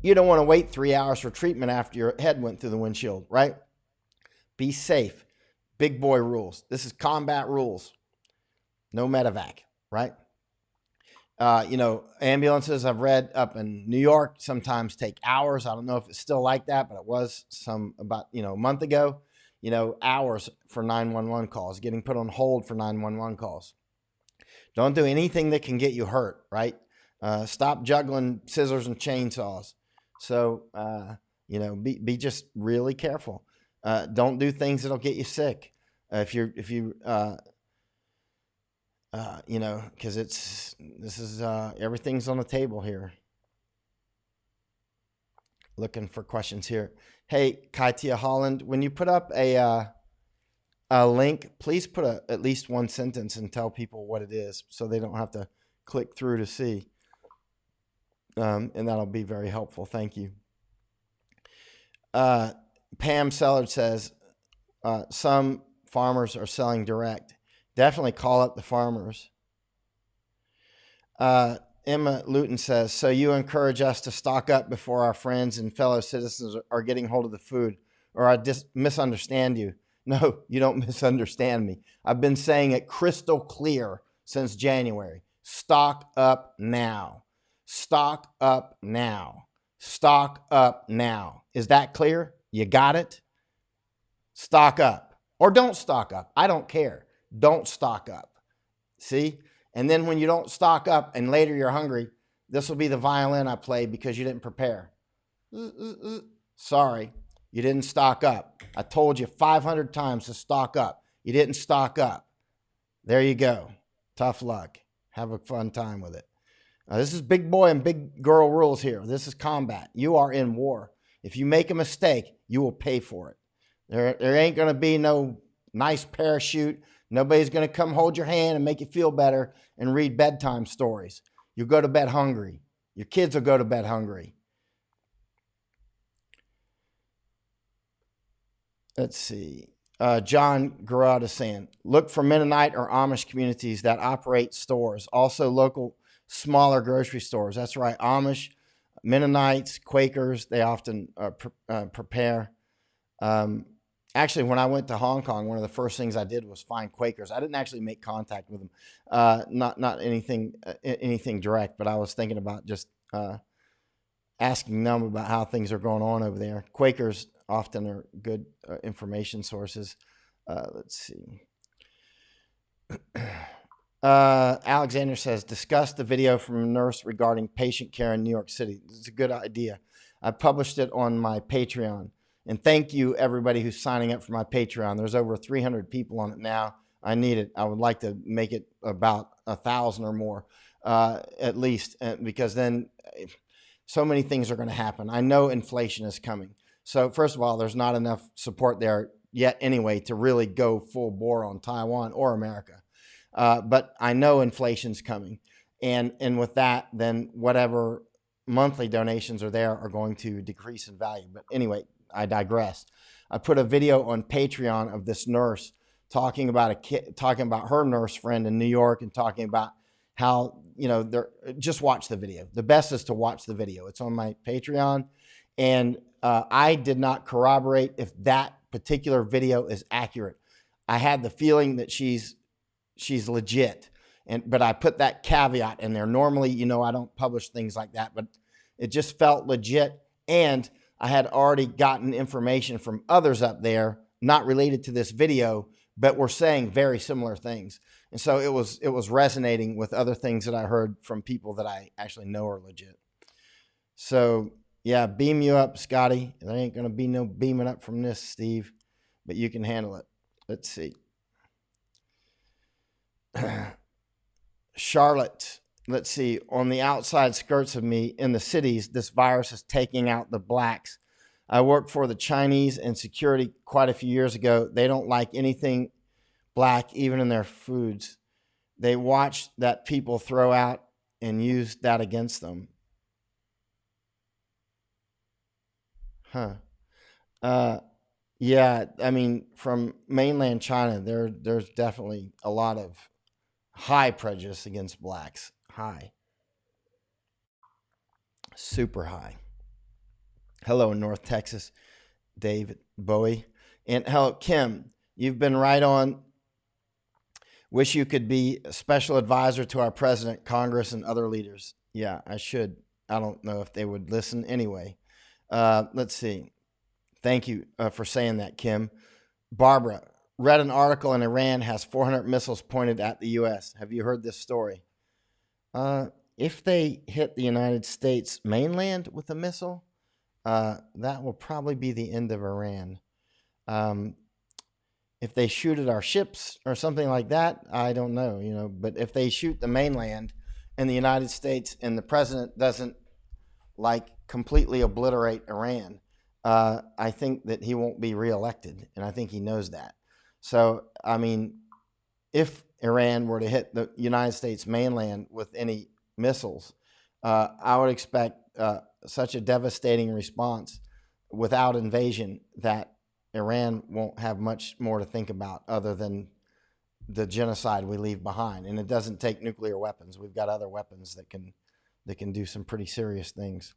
you don't want to wait 3 hours for treatment after your head went through the windshield, right? Be safe. Big boy rules. This is combat rules. No medevac, right? You know, ambulances I've read up in New York sometimes take hours. I don't know if it's still like that, but it was about, you know, a month ago, you know, hours for 911 calls, getting put on hold for 911 calls. Don't do anything that can get you hurt, right? Stop juggling scissors and chainsaws. So, you know, be just really careful. Don't do things that'll get you sick. You know, because everything's on the table here. Looking for questions here. Hey, Kaitia Holland, when you put up a link, please put at least one sentence and tell people what it is so they don't have to click through to see. And that'll be very helpful. Thank you. Pam Sellard says, some farmers are selling direct. Definitely call up the farmers. Emma Luton says, so you encourage us to stock up before our friends and fellow citizens are getting hold of the food, or I misunderstand you. No, you don't misunderstand me. I've been saying it crystal clear since January. Stock up now. Stock up now. Stock up now. Is that clear? You got it? Stock up. Or don't stock up. I don't care. Don't stock up. See? And then when you don't stock up and later you're hungry, this will be the violin I play because you didn't prepare. Sorry, you didn't stock up. I told you 500 times to stock up. You didn't stock up. There you go. Tough luck. Have a fun time with it. This is big boy and big girl rules here. This is combat. You are in war. If you make a mistake, you will pay for it. There ain't going to be no nice parachute. Nobody's going to come hold your hand and make you feel better and read bedtime stories. You'll go to bed hungry. Your kids will go to bed hungry. Let's see. John Garrard is saying, look for Mennonite or Amish communities that operate stores. Also local smaller grocery stores. That's right. Amish, Mennonites, Quakers, they often prepare. Actually, when I went to Hong Kong, one of the first things I did was find Quakers. I didn't actually make contact with them, not anything direct, but I was thinking about just asking them about how things are going on over there. Quakers often are good information sources. Let's see. Alexander says, discuss the video from a nurse regarding patient care in New York City. It's a good idea. I published it on my Patreon. And thank you, everybody who's signing up for my Patreon. There's over 300 people on it now. I need it. I would like to make it about 1,000 or more, at least, because then so many things are going to happen. I know inflation is coming. So first of all, there's not enough support there yet anyway to really go full bore on Taiwan or America. But I know inflation's coming. And with that, then whatever monthly donations are there are going to decrease in value. But anyway, I digress. I put a video on Patreon of this nurse talking about her nurse friend in New York and talking about how, you know, just watch the video. The best is to watch the video. It's on my Patreon. And I did not corroborate if that particular video is accurate. I had the feeling that she's legit. But I put that caveat in there. Normally, you know, I don't publish things like that, but it just felt legit. And I had already gotten information from others up there, not related to this video, but were saying very similar things. And so it was resonating with other things that I heard from people that I actually know are legit. So yeah, beam you up, Scotty. There ain't going to be no beaming up from this, Steve, but you can handle it. Let's see. Charlotte, let's see, on the outside skirts of me in the cities, this virus is taking out the blacks. I worked for the Chinese in security quite a few years ago. They don't like anything black, even in their foods. They watch that people throw out and use that against them. Huh. Uh, yeah, I mean, from mainland China, there's definitely a lot of high prejudice against blacks. High, super high. Hello, North Texas, David Bowie, and hello, Kim. You've been right on. Wish you could be a special advisor to our president, Congress, and other leaders. Yeah, I should. I don't know if they would listen anyway. Let's see. Thank you for saying that, Kim. Barbara, read an article in Iran has 400 missiles pointed at the U.S. Have you heard this story? If they hit the United States mainland with a missile, that will probably be the end of Iran. Um, if they shoot at our ships or something like that, I don't know, But if they shoot the mainland in the United States and the president doesn't like completely obliterate Iran, I think that he won't be reelected, and I think he knows that. So, I mean, if Iran were to hit the United States mainland with any missiles, I would expect such a devastating response without invasion that Iran won't have much more to think about other than the genocide we leave behind. And it doesn't take nuclear weapons. We've got other weapons that can do some pretty serious things.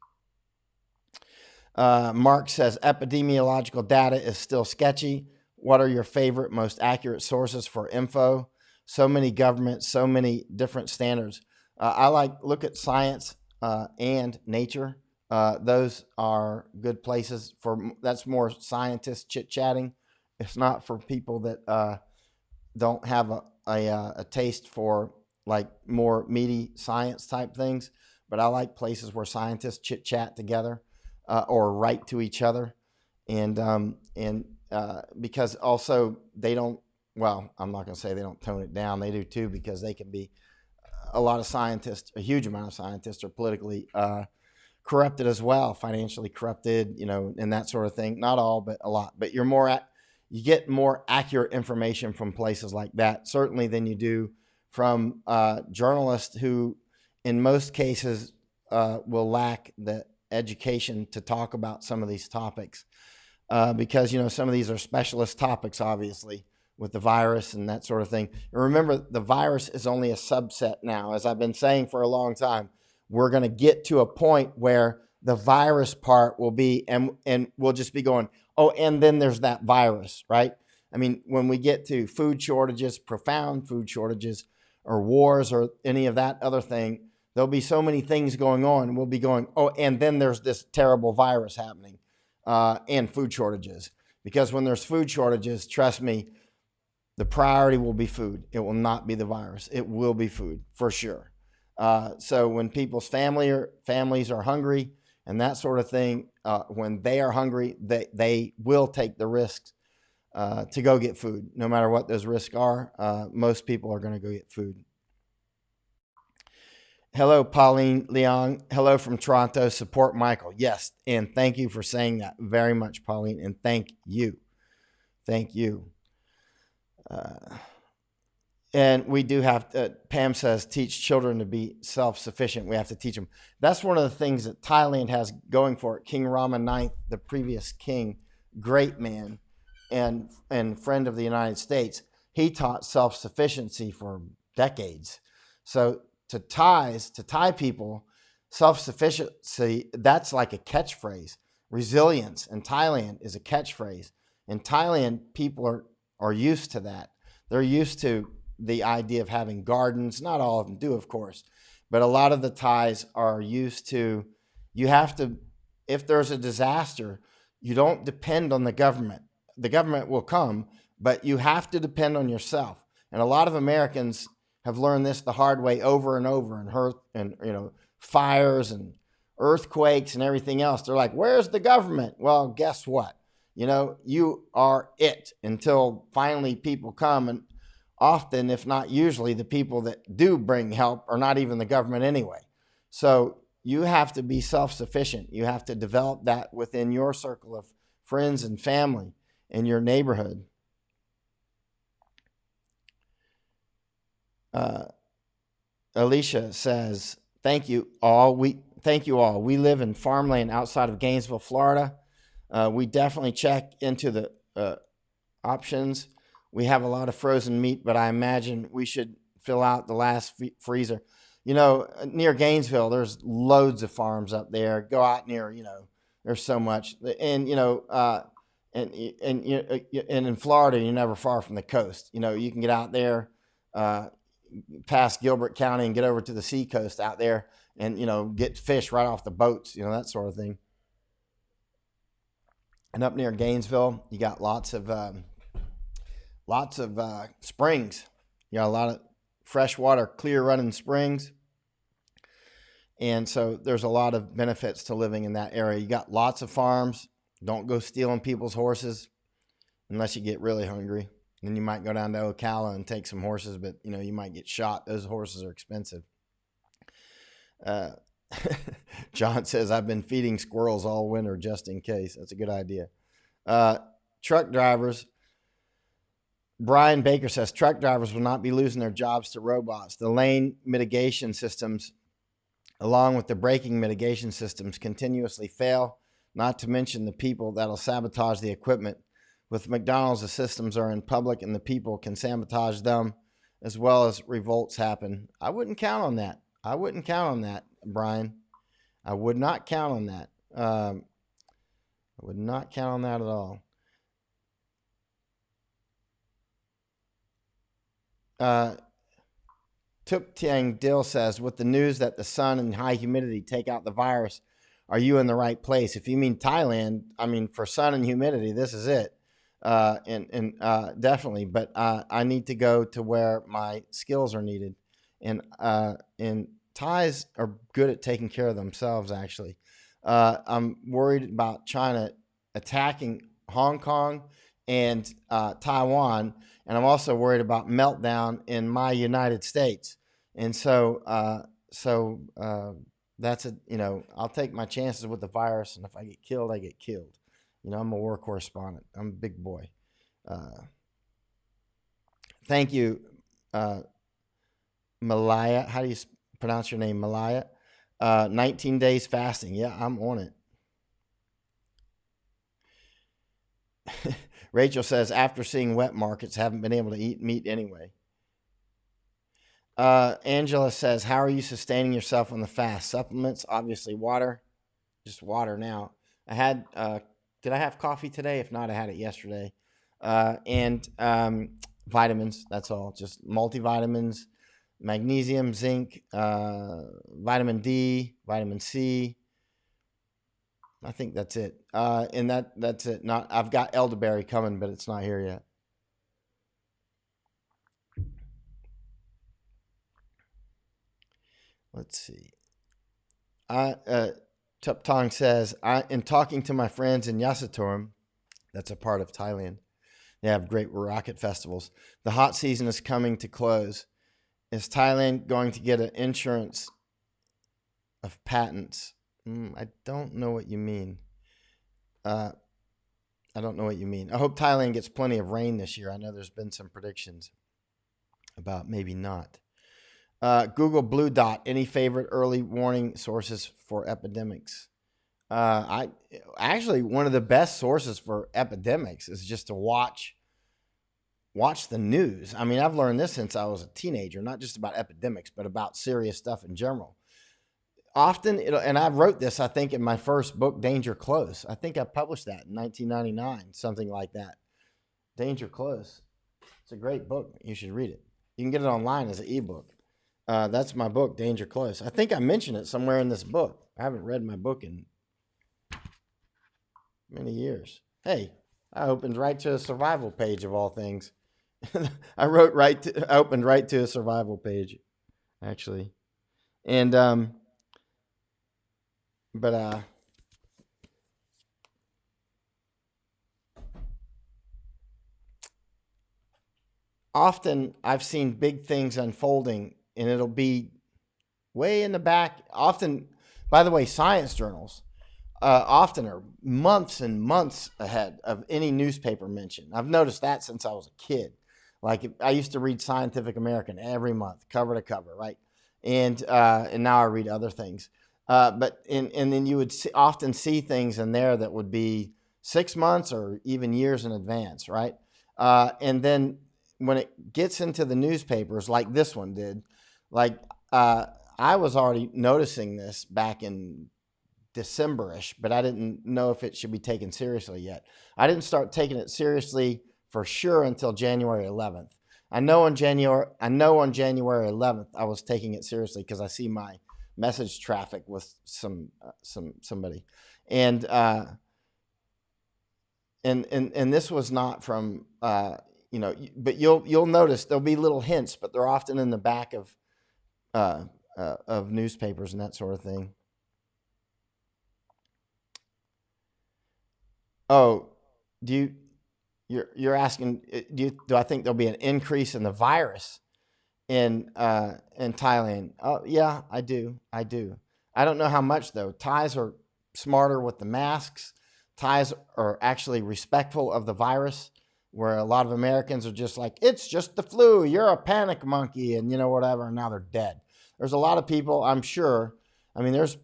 Mark says epidemiological data is still sketchy. What are your favorite, most accurate sources for info? So many governments, so many different standards. I look at Science and Nature. Those are good places that's more scientists chit chatting. It's not for people that don't have a taste for like more meaty science type things. But I like places where scientists chit chat together or write to each other, and because also they don't. Well, I'm not going to say they don't tone it down. They do too, because they can be a lot of scientists, a huge amount of scientists are politically corrupted as well, financially corrupted, and that sort of thing. Not all, but a lot. But you get more accurate information from places like that, certainly, than you do from journalists who, in most cases, will lack the education to talk about some of these topics, because some of these are specialist topics, obviously, with the virus and that sort of thing. And remember, the virus is only a subset now. As I've been saying for a long time, we're going to get to a point where the virus part will be, and we'll just be going, oh, and then there's that virus, right? I mean, when we get to food shortages, profound food shortages, or wars, or any of that other thing, there'll be so many things going on. We'll be going, oh, and then there's this terrible virus happening, and food shortages. Because when there's food shortages, trust me, the priority will be food. It will not be the virus. It will be food for sure. So when people's families are hungry and that sort of thing, when they are hungry, they will take the risks to go get food. No matter what those risks are, most people are going to go get food. Hello, Pauline Leong. Hello from Toronto. Support Michael. Yes, and thank you for saying that very much, Pauline, and thank you. Thank you. And we do have to, Pam says, teach children to be self-sufficient. We have to teach them. That's one of the things that Thailand has going for it. King Rama IX, the previous king, great man and friend of the United States, he taught self-sufficiency for decades. So to Thai people, self-sufficiency, that's like a catchphrase. Resilience in Thailand is a catchphrase. In Thailand, people are used to that. They're used to the idea of having gardens. Not all of them do, of course, but a lot of the Thais are used to, you have to, if there's a disaster, you don't depend on the government. The government will come, but you have to depend on yourself. And a lot of Americans have learned this the hard way over and over, and fires and earthquakes and everything else. They're like, where's the government? Well, guess what? You are it until finally people come, and often, if not usually, the people that do bring help are not even the government anyway. So you have to be self-sufficient. You have to develop that within your circle of friends and family in your neighborhood. Alicia says, thank you all. We live in farmland outside of Gainesville, Florida. We definitely check into the options. We have a lot of frozen meat, but I imagine we should fill out the last freezer. Near Gainesville, there's loads of farms up there. Go out near, there's so much. And in Florida, you're never far from the coast. You can get out there past Gilbert County and get over to the seacoast out there and, get fish right off the boats, that sort of thing. And up near Gainesville, you got lots of springs. You got a lot of freshwater, clear running springs. And so there's a lot of benefits to living in that area. You got lots of farms. Don't go stealing people's horses unless you get really hungry. Then you might go down to Ocala and take some horses, but you might get shot. Those horses are expensive. John says, I've been feeding squirrels all winter just in case. That's a good idea. Truck drivers. Brian Baker says, truck drivers will not be losing their jobs to robots. The lane mitigation systems, along with the braking mitigation systems, continuously fail, not to mention the people that'll sabotage the equipment. With McDonald's, the systems are in public and the people can sabotage them, as well as revolts happen. I wouldn't count on that. Brian. I would not count on that. I would not count on that at all. Tup Tiang Dill says, with the news that the sun and high humidity take out the virus, are you in the right place? If you mean Thailand, for sun and humidity, this is it. Definitely. But I need to go to where my skills are needed. And Thais are good at taking care of themselves, actually. I'm worried about China attacking Hong Kong and Taiwan. And I'm also worried about meltdown in my United States. And so that's I'll take my chances with the virus. And if I get killed, I get killed. I'm a war correspondent. I'm a big boy. Thank you, Malaya. How do you pronounce your name, Malaya? 19 days fasting. Yeah, I'm on it. Rachel says, after seeing wet markets, haven't been able to eat meat anyway. Angela says, how are you sustaining yourself on the fast? Supplements, obviously water. Just water now. Did I have coffee today? If not, I had it yesterday. And vitamins, that's all. Just multivitamins, magnesium, zinc, vitamin D, vitamin C. I think that's it. And that's it. I've got elderberry coming, but it's not here yet. Let's see. Tup Tong says, in talking to my friends in Yasatorum, that's a part of Thailand, they have great rocket festivals. The hot season is coming to close. Is Thailand going to get an insurance of patents? I don't know what you mean. I don't know what you mean. I hope Thailand gets plenty of rain this year. I know there's been some predictions about maybe not. Google Blue Dot. Any favorite early warning sources for epidemics? Actually, one of the best sources for epidemics is just to watch the news. I've learned this since I was a teenager, not just about epidemics, but about serious stuff in general. Often, and I wrote this, I think, in my first book, Danger Close. I think I published that in 1999, something like that. Danger Close. It's a great book. You should read it. You can get it online as an ebook. That's my book, Danger Close. I think I mentioned it somewhere in this book. I haven't read my book in many years. Hey, I opened right to a survival page of all things. I opened right to a survival page, actually. And, often I've seen big things unfolding and it'll be way in the back. Often, by the way, science journals often are months and months ahead of any newspaper mention. I've noticed that since I was a kid. Like I used to read Scientific American every month, cover to cover, right? And now I read other things. And then you would often see things in there that would be 6 months or even years in advance, right? And then when it gets into the newspapers, like this one did, like I was already noticing this back in December-ish, but I didn't know if it should be taken seriously yet. I didn't start taking it seriously for sure until January 11th. I know on January 11th I was taking it seriously because I see my message traffic with somebody, and and this was not from but you'll notice there'll be little hints, but they're often in the back of newspapers and that sort of thing. Oh, you're asking, do I think there'll be an increase in the virus in Thailand? Oh yeah, I do. I don't know how much though. Thais are smarter with the masks. Thais are actually respectful of the virus, where a lot of Americans are just like, it's just the flu. You're a panic monkey, and whatever. And now they're dead. There's a lot of people, I'm sure. I mean, there's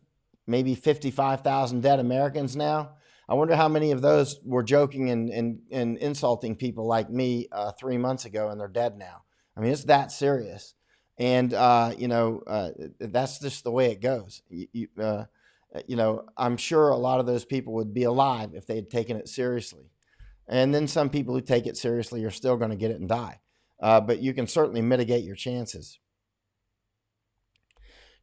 maybe 55,000 dead Americans now. I wonder how many of those were joking and insulting people like me 3 months ago, and they're dead now. I mean, it's that serious. And, that's just the way it goes. I'm sure a lot of those people would be alive if they had taken it seriously. And then some people who take it seriously are still going to get it and die. But you can certainly mitigate your chances.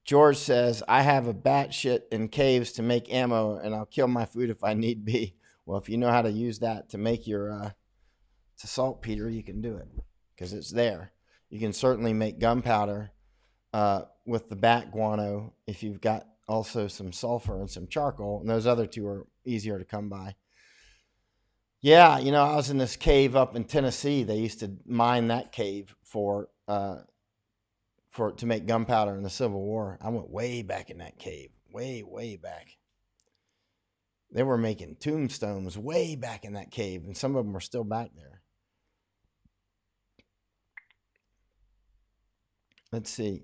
George says, I have a batshit in caves to make ammo, and I'll kill my food if I need be. Well, if you know how to use that to make your to saltpeter, you can do it because it's there. You can certainly make gunpowder with the bat guano if you've got also some sulfur and some charcoal, and those other two are easier to come by. Yeah, I was in this cave up in Tennessee. They used to mine that cave to make gunpowder in the Civil War. I went way back in that cave, way back. They were making tombstones way back in that cave, and some of them are still back there. Let's see.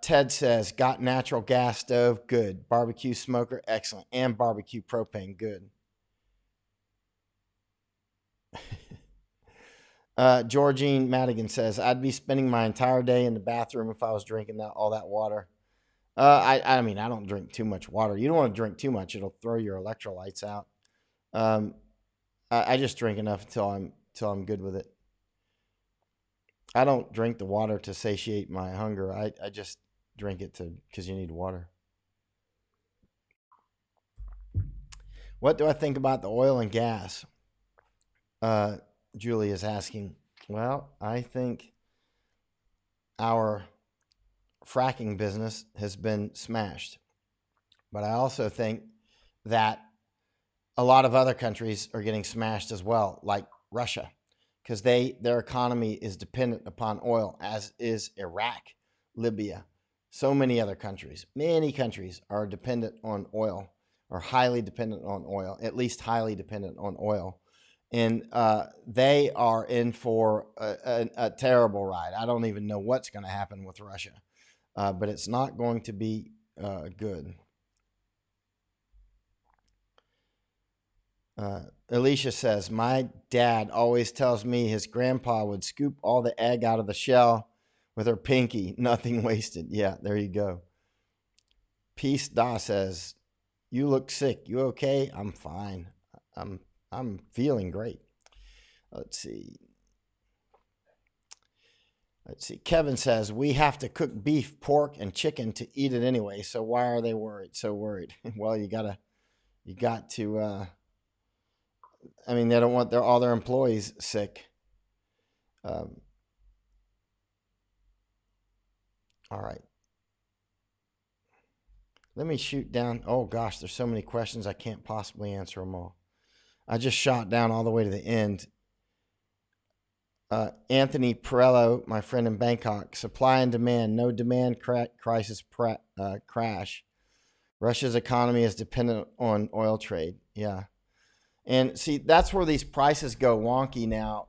Ted says, got natural gas stove, good. Barbecue smoker, excellent. And barbecue propane, good. Georgine Madigan says, I'd be spending my entire day in the bathroom if I was drinking all that water. I mean, I don't drink too much water. You don't want to drink too much. It'll throw your electrolytes out. I just drink enough until I'm good with it. I don't drink the water to satiate my hunger. I just drink it because you need water. What do I think about the oil and gas? Julie is asking. Well, I think our fracking business has been smashed. But I also think that a lot of other countries are getting smashed as well, like Russia, because their economy is dependent upon oil, as is Iraq, Libya, so many other countries. Many countries are dependent on oil, or highly dependent on oil, at least highly dependent on oil. And they are in for a terrible ride. I don't even know what's going to happen with Russia, but it's not going to be good. Alicia says, my dad always tells me his grandpa would scoop all the egg out of the shell with her pinky, nothing wasted. Yeah, there you go. Peace Da says, you look sick. You okay? I'm fine. I'm feeling great. Let's see. Kevin says, we have to cook beef, pork, and chicken to eat it anyway. So why are they so worried? Well, you got to, I mean, they don't want all their employees sick. All right. Let me shoot down. Oh gosh, there's so many questions. I can't possibly answer them all. I just shot down all the way to the end. Anthony Perello, my friend in Bangkok, supply and demand, no demand crisis crash. Russia's economy is dependent on oil trade. Yeah. And see, that's where these prices go wonky now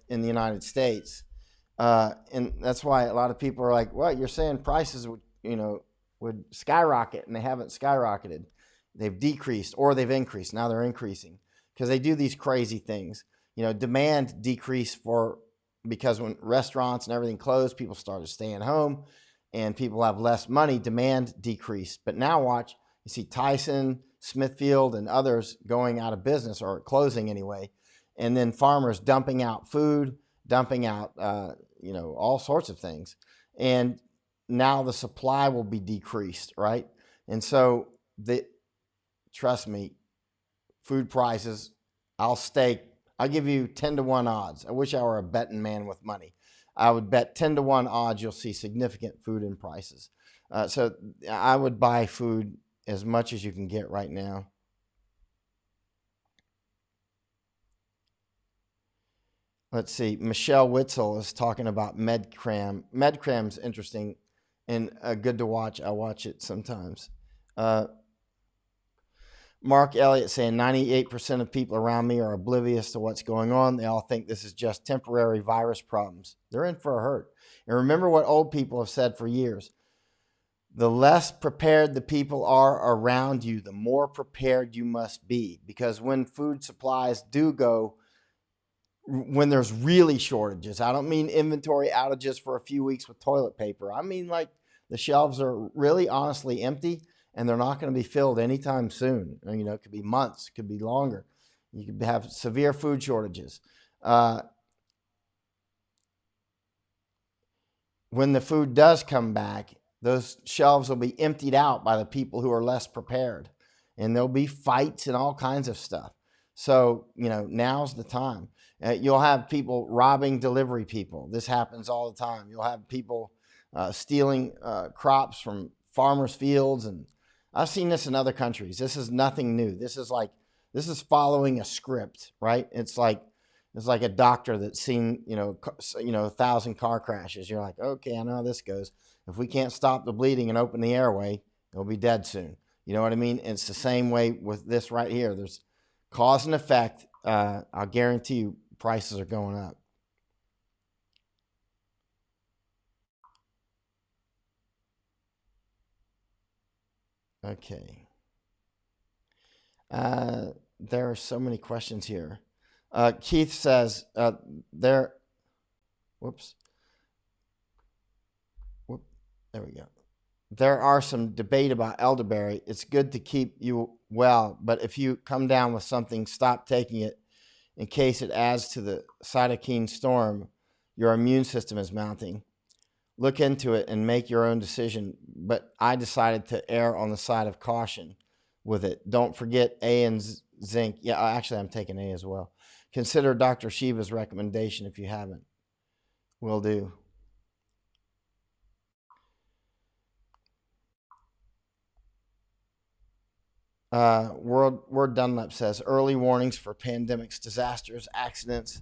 in the United States. And that's why a lot of people are like, well, you're saying prices would skyrocket, and they haven't skyrocketed. They've decreased or they've increased. Now they're increasing because they do these crazy things. Demand decreased because when restaurants and everything closed, people started staying home and people have less money, demand decreased. But now watch, you see Tyson, Smithfield, and others going out of business or closing anyway. And then farmers dumping out food, dumping out, all sorts of things. And now the supply will be decreased, right? And so trust me, food prices, I'll give you 10-1 odds. I wish I were a betting man with money. I would bet 10-1 odds you'll see significant food in prices. So I would buy food as much as you can get right now. Let's see. Michelle Witzel is talking about MedCram. MedCram's interesting and good to watch. I watch it sometimes. Mark Elliott saying 98% of people around me are oblivious to what's going on. They all think this is just temporary virus problems. They're in for a hurt. And remember what old people have said for years. The less prepared the people are around you, the more prepared you must be. Because when food supplies do go, when there's really shortages, I don't mean inventory outages for a few weeks with toilet paper. I mean like the shelves are really honestly empty and they're not going to be filled anytime soon. It could be months, it could be longer. You could have severe food shortages. When the food does come back, those shelves will be emptied out by the people who are less prepared. And there'll be fights and all kinds of stuff. So, now's the time. You'll have people robbing delivery people. This happens all the time. You'll have people stealing crops from farmers' fields. And I've seen this in other countries. This is nothing new. This is following a script, right? It's like a doctor that's seen, 1,000 car crashes. You're like, okay, I know how this goes. If we can't stop the bleeding and open the airway, it'll be dead soon. You know what I mean? It's the same way with this right here. There's cause and effect. I'll guarantee you prices are going up. Okay. There are so many questions here. Keith says whoops. There we go. There are some debate about elderberry. It's good to keep you well, but if you come down with something, stop taking it in case it adds to the cytokine storm your immune system is mounting. Look into it and make your own decision, but I decided to err on the side of caution with it. Don't forget A and zinc. Yeah, actually, I'm taking A as well. Consider Dr. Shiva's recommendation if you haven't. Will do. Word Dunlap says, early warnings for pandemics, disasters, accidents.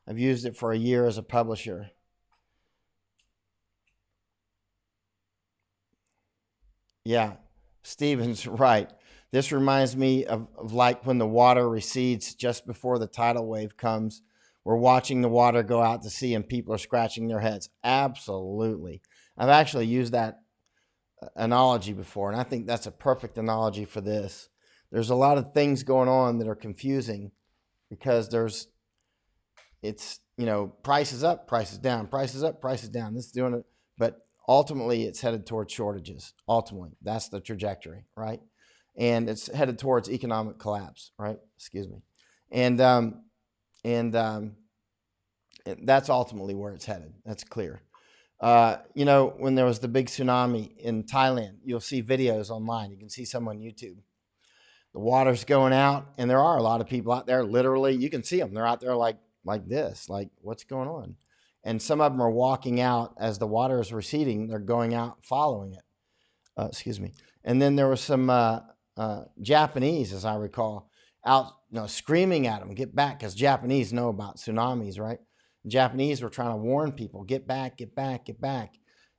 I've used it for a year as a publisher. Yeah, Stephen's right. This reminds me of like when the water recedes just before the tidal wave comes. We're watching the water go out to sea and people are scratching their heads. Absolutely. I've actually used that analogy before, and I think that's a perfect analogy for this. There's a lot of things going on that are confusing because prices up, prices down, prices up, prices down. This is doing it, but ultimately it's headed towards shortages. Ultimately, that's the trajectory, right? And it's headed towards economic collapse, right? Excuse me. And that's ultimately where it's headed. That's clear. When there was the big tsunami in Thailand, you'll see videos online. You can see some on YouTube. The water's going out, and there are a lot of people out there. Literally, you can see them. They're out there like this, like what's going on? And some of them are walking out as the water is receding. They're going out following it. Excuse me. And then there was some Japanese, as I recall, out screaming at them, get back, because Japanese know about tsunamis, right? Japanese were trying to warn people, get back, get back, get back.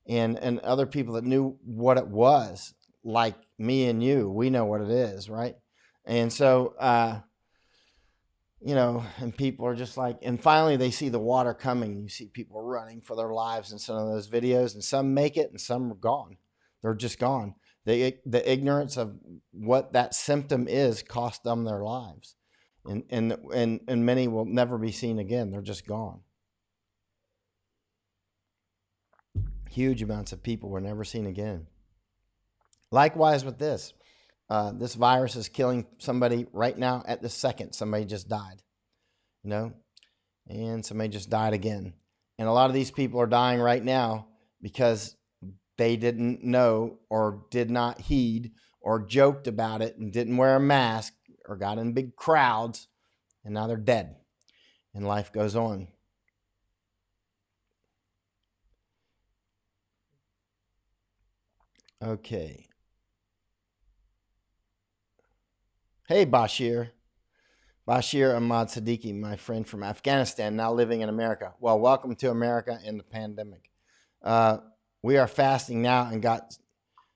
And other people that knew what it was, like me and you, we know what it is, right? And so, and people are just like, and finally they see the water coming, and you see people running for their lives in some of those videos, and some make it and some are gone. They're just gone. The ignorance of what that symptom is cost them their lives. and many will never be seen again. They're just gone. Huge amounts of people were never seen again. Likewise with this. This virus is killing somebody right now at this second. Somebody just died, you know, and somebody just died again. And a lot of these people are dying right now because they didn't know or did not heed or joked about it and didn't wear a mask or got in big crowds, and now they're dead and life goes on. Okay. Hey, Bashir. Bashir Ahmad Siddiqui, my friend from Afghanistan, now living in America. Well, welcome to America in the pandemic. We are fasting now and got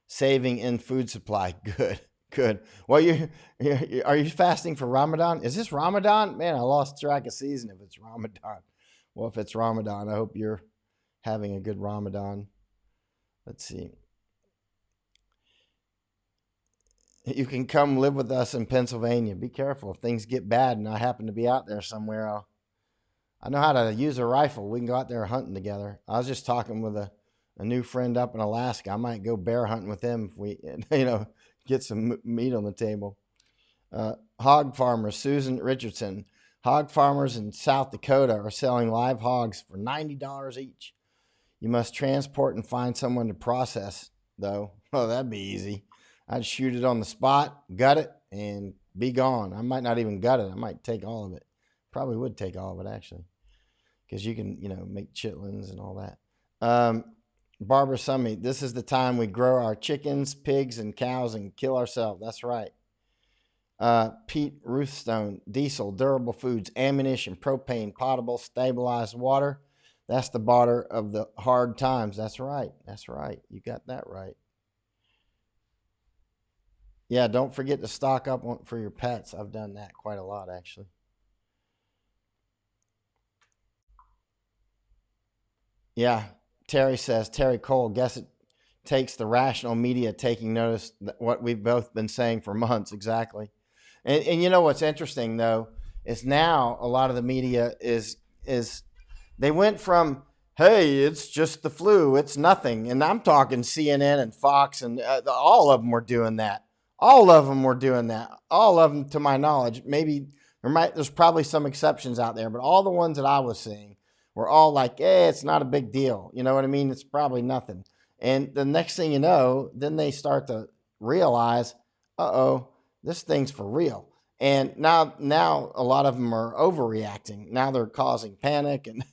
saving in food supply. Good, good. Well, are you fasting for Ramadan? Is this Ramadan? Man, I lost track of season if it's Ramadan. Well, if it's Ramadan, I hope you're having a good Ramadan. Let's see. You can come live with us in Pennsylvania. Be careful. If things get bad and I happen to be out there somewhere, I know how to use a rifle. We can go out there hunting together. I was just talking with a new friend up in Alaska. I might go bear hunting with him if we, get some meat on the table. Hog farmer Susan Richardson. Hog farmers in South Dakota are selling live hogs for $90 each. You must transport and find someone to process, though. Oh, that'd be easy. I'd shoot it on the spot, gut it, and be gone. I might not even gut it. I might take all of it. Probably would take all of it, actually, because you can, make chitlins and all that. Barbara Summey, this is the time we grow our chickens, pigs, and cows and kill ourselves. That's right. Pete Ruthstone, diesel, durable foods, ammunition, propane, potable, stabilized water. That's the barter of the hard times. That's right. That's right. You got that right. Yeah, don't forget to stock up for your pets. I've done that quite a lot, actually. Yeah, Terry says, Terry Cole, guess it takes the rational media taking notice that what we've both been saying for months. Exactly. And you know what's interesting, though, is now a lot of the media is they went from, hey, it's just the flu, it's nothing. And I'm talking CNN and Fox, and all of them were doing that. All of them were doing that. All of them, to my knowledge. Maybe there's probably some exceptions out there, but all the ones that I was seeing were all like, it's not a big deal. You know what I mean? It's probably nothing. And the next thing you know, then they start to realize, this thing's for real. And now a lot of them are overreacting. Now they're causing panic, and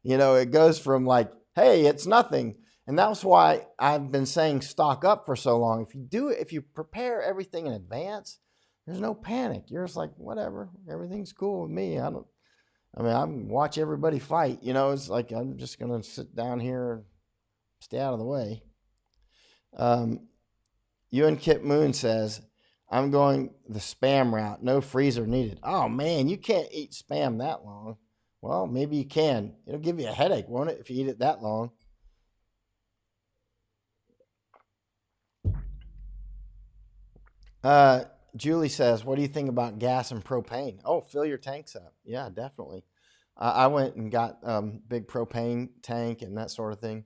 it goes from like, hey, it's nothing. And that's why I've been saying stock up for so long. If you prepare everything in advance, there's no panic. You're just like, whatever, everything's cool with me. I watch everybody fight. It's like, I'm just going to sit down here and stay out of the way. Ewan Kip Moon says, I'm going the spam route. No freezer needed. Oh, man, you can't eat spam that long. Well, maybe you can. It'll give you a headache, won't it, if you eat it that long? Julie says, what do you think about gas and propane? Oh, fill your tanks up. Yeah, definitely. I went and got big propane tank and that sort of thing.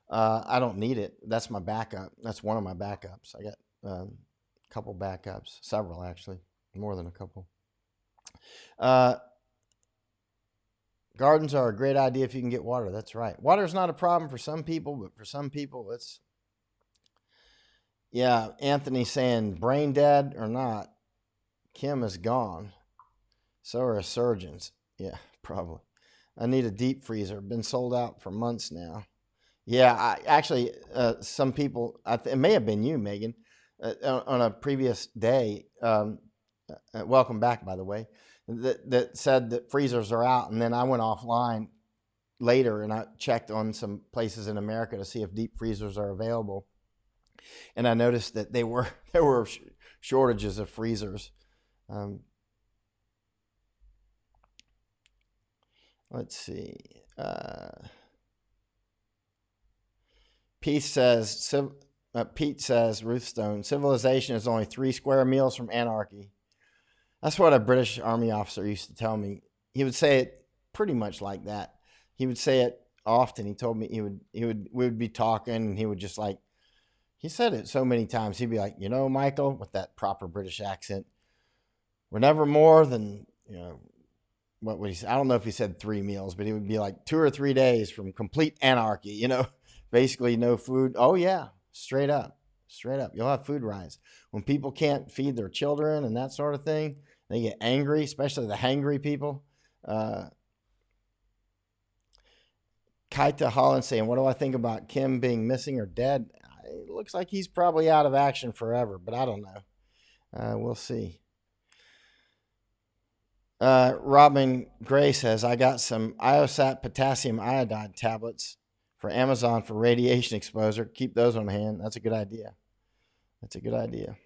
I don't need it. That's my backup. That's one of my backups. I got a couple backups, several actually, more than a couple. Gardens are a great idea if you can get water. That's right. Water is not a problem for some people, but for some people, it's. Yeah, Anthony saying brain dead or not, Kim is gone. So are surgeons. Yeah, probably. I need a deep freezer. Been sold out for months now. Yeah, actually, some people, it may have been you, Megan, on a previous day. Welcome back, by the way. That said that freezers are out, and then I went offline later and I checked on some places in America to see if deep freezers are available, and I noticed that there were shortages of freezers. Let's see. Pete says, Ruthstone, civilization is only 3 square meals from anarchy. That's what a British Army officer used to tell me. He would say it pretty much like that. He would say it often. He told me we would be talking, and he would just like, he said it so many times. He'd be like, Michael, with that proper British accent, we're never more than, what would he say? I don't know if he said 3 meals, but it would be like 2 or 3 days from complete anarchy, basically no food. Oh, yeah, straight up, straight up. You'll have food rise. When people can't feed their children and that sort of thing, they get angry, especially the hangry people. Kaita Holland saying, what do I think about Kim being missing or dead? It looks like he's probably out of action forever, but I don't know. We'll see. Robin Gray says, I got some Iosat potassium iodide tablets for Amazon for radiation exposure. Keep those on hand. That's a good idea. That's a good idea.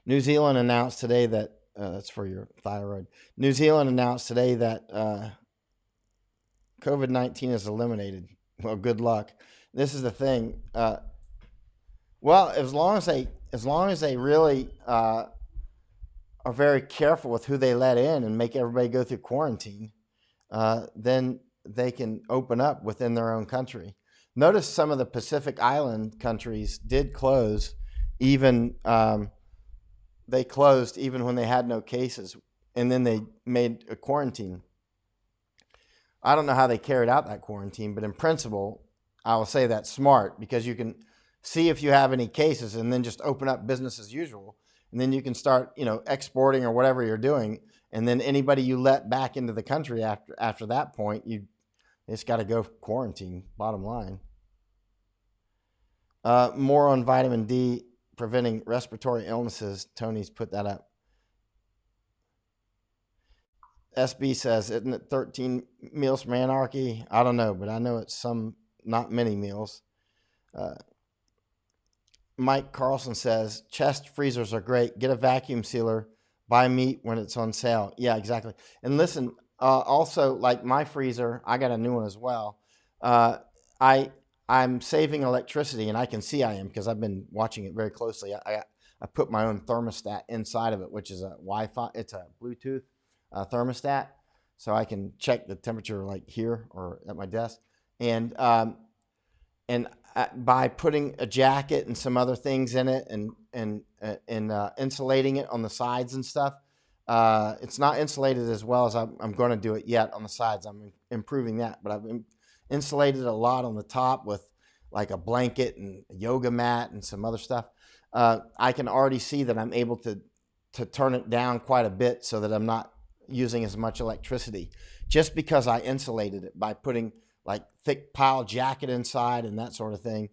New Zealand announced today that, that's for your thyroid. New Zealand announced today that COVID-19 is eliminated. Well, good luck. This is the thing. Well, as long as they really are very careful with who they let in and make everybody go through quarantine, then they can open up within their own country. Notice some of the Pacific Island countries did close, even they closed even when they had no cases, and then they made a quarantine. I don't know how they carried out that quarantine, but in principle, I will say that's smart, because you can see if you have any cases and then just open up business as usual. And then you can start, exporting or whatever you're doing. And then anybody you let back into the country after that point, you just got to go quarantine, bottom line. More on vitamin D preventing respiratory illnesses. Tony's put that up. SB says, isn't it 13 meals from anarchy? I don't know, but I know it's not many meals. Mike Carlson says, chest freezers are great. Get a vacuum sealer. Buy meat when it's on sale. Yeah, exactly. And listen, also, like my freezer, I got a new one as well. I'm saving electricity, and I can see I am, because I've been watching it very closely. I put my own thermostat inside of it, which is a Wi-Fi. It's a Bluetooth thermostat, so I can check the temperature like here or at my desk. And by putting a jacket and some other things in it, and insulating it on the sides and stuff, it's not insulated as well as I'm going to do it yet on the sides. I'm improving that, but I've insulated a lot on the top with like a blanket and a yoga mat and some other stuff. I can already see that I'm able to turn it down quite a bit so that I'm not using as much electricity, just because I insulated it by putting like thick pile jacket inside and that sort of thing.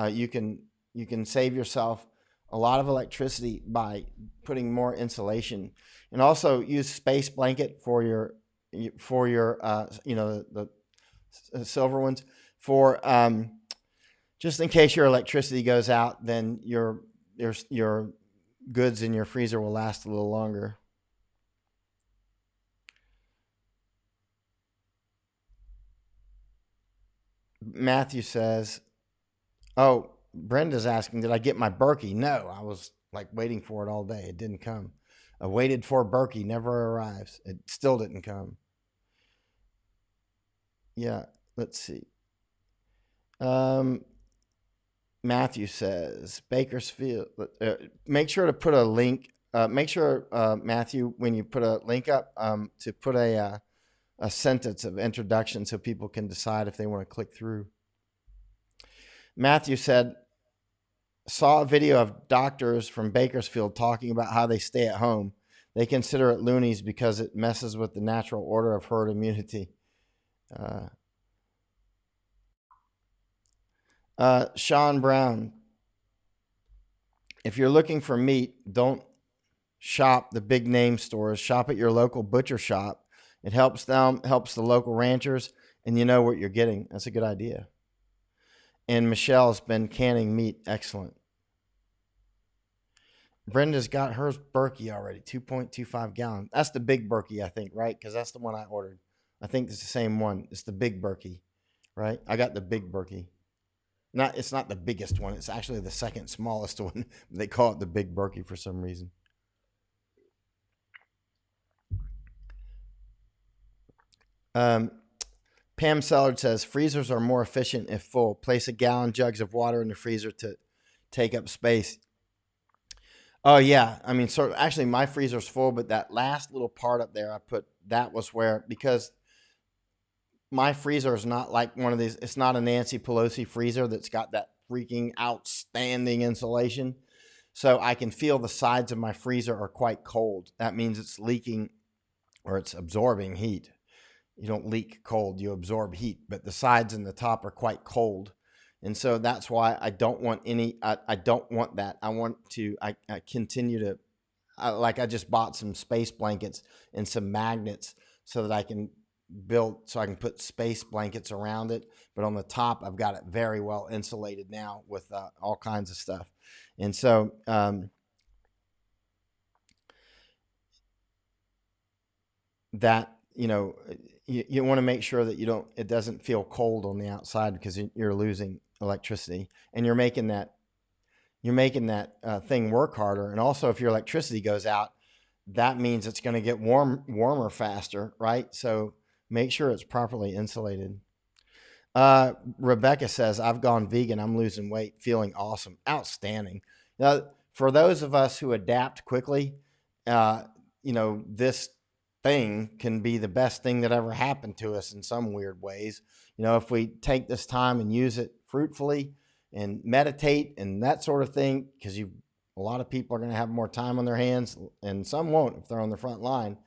You can save yourself a lot of electricity by putting more insulation, and also use space blanket for your the silver ones, for just in case your electricity goes out, then your goods in your freezer will last a little longer. Matthew says, oh, Brenda's asking, did I get my Berkey? No, I was like waiting for it all day. It didn't come. A waited for Berkey never arrives. It still didn't come. Yeah, let's see. Matthew says, Bakersfield, make sure to put a link. Make sure, Matthew, when you put a link up, to put a sentence of introduction so people can decide if they want to click through. Matthew said, saw a video of doctors from Bakersfield talking about how they stay at home. They consider it loonies because it messes with the natural order of herd immunity. Sean Brown, if you're looking for meat, don't shop the big name stores. Shop at your local butcher shop. It helps them, helps the local ranchers, and you know what you're getting. That's a good idea. And Michelle's been canning meat. Excellent. Brenda's got hers Berkey already, 2.25 gallon. That's the big Berkey, I think, right? Because that's the one I ordered. I think it's the same one. It's the big Berkey, right? I got the big Berkey. It's not the biggest one. It's actually the second smallest one. They call it the big Berkey for some reason. Um, Pam Sellard says freezers are more efficient if full. Place a gallon jugs of water in the freezer to take up space. Oh yeah, I mean, so actually my freezer's full, but that last little part up there, I put that was where, because my freezer is not like one of these. It's not a Nancy Pelosi freezer that's got that freaking outstanding insulation. So I can feel the sides of my freezer are quite cold. That means it's leaking or it's absorbing heat. You don't leak cold, you absorb heat, but the sides and the top are quite cold. And so that's why I don't want any, I don't want that. I want to, I continue to, like I just bought some space blankets and some magnets so that I can build, so I can put space blankets around it. But on the top, I've got it very well insulated now with all kinds of stuff. And so, that, you want to make sure that it doesn't feel cold on the outside, because you're losing electricity and you're making that thing work harder. And also, if your electricity goes out, that means it's going to get warmer faster, right? So make sure it's properly insulated. Rebecca says, I've gone vegan. I'm losing weight, feeling awesome. Outstanding. Now, for those of us who adapt quickly, this thing can be the best thing that ever happened to us in some weird ways. If we take this time and use it fruitfully and meditate and that sort of thing, because a lot of people are going to have more time on their hands, and some won't if they're on the front line.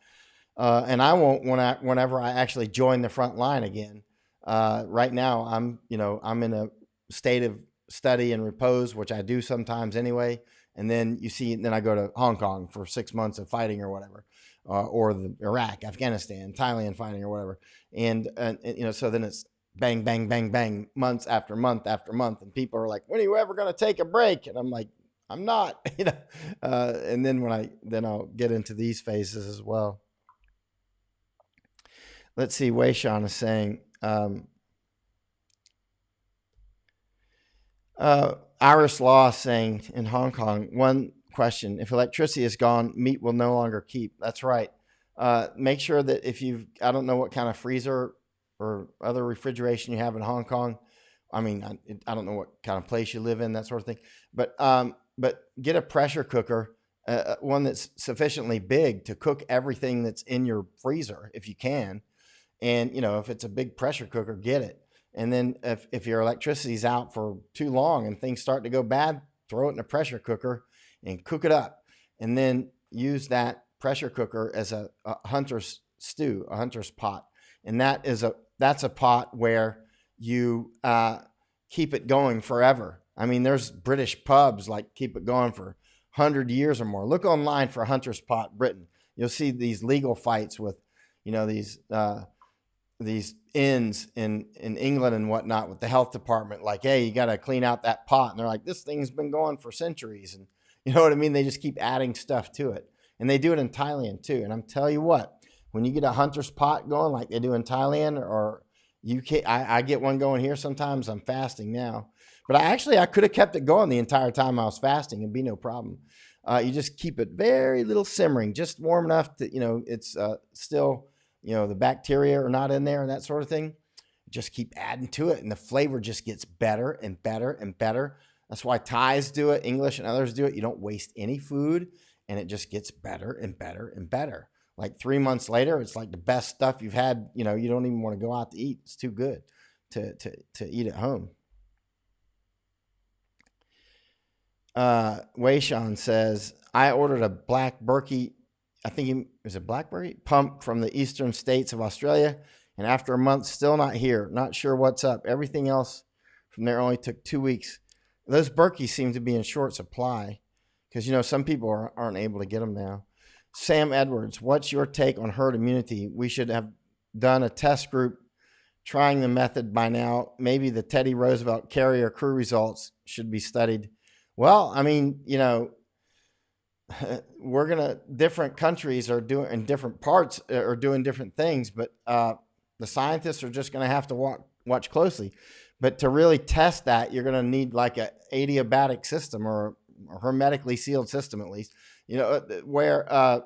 And I won't whenever I actually join the front line again. Right now, I'm in a state of study and repose, which I do sometimes anyway. And then then I go to Hong Kong for 6 months of fighting or whatever, or the Iraq, Afghanistan, Thailand fighting or whatever. And so then it's bang, bang, bang, bang, months after month after month. And people are like, when are you ever going to take a break? And I'm like, I'm not, and then I'll get into these phases as well. Let's see. Weishan is saying, Iris Law saying in Hong Kong, one question: if electricity is gone, meat will no longer keep. That's right. Make sure that I don't know what kind of freezer or other refrigeration you have in Hong Kong. I mean, I don't know what kind of place you live in, that sort of thing. But get a pressure cooker, one that's sufficiently big to cook everything that's in your freezer if you can. And if it's a big pressure cooker, get it. And then if your electricity's out for too long and things start to go bad, throw it in a pressure cooker and cook it up. And then use that pressure cooker as a hunter's stew, a hunter's pot. And that's a pot where you keep it going forever. I mean, there's British pubs like keep it going for 100 years or more. Look online for hunter's pot Britain. You'll see these legal fights with, these inns in England and whatnot with the health department, like, hey, you got to clean out that pot. And they're like, this thing's been going for centuries. And you know what I mean? They just keep adding stuff to it. And they do it in Thailand too. And I'm telling you what, when you get a hunter's pot going like they do in Thailand or UK, I get one going here sometimes. I'm fasting now. But I could have kept it going the entire time I was fasting and be no problem. You just keep it very little simmering, just warm enough to, it's still, the bacteria are not in there and that sort of thing. Just keep adding to it and the flavor just gets better and better and better. That's why Thais do it, English and others do it. You don't waste any food and it just gets better and better and better. Like 3 months later, it's like the best stuff you've had. You don't even want to go out to eat. It's too good to eat at home. Weishan says, I ordered a black Berkey, I think it was a blackberry pump from the eastern states of Australia. And after a month, still not here. Not sure what's up. Everything else from there only took 2 weeks. Those Berkeys seem to be in short supply because, some people aren't able to get them now. Sam Edwards, what's your take on herd immunity? We should have done a test group trying the method by now. Maybe the Teddy Roosevelt carrier crew results should be studied. Well, I mean, different countries are doing in different parts are doing different things, but the scientists are just going to have to watch closely. But to really test that, you're going to need like a adiabatic system or a hermetically sealed system, at least, where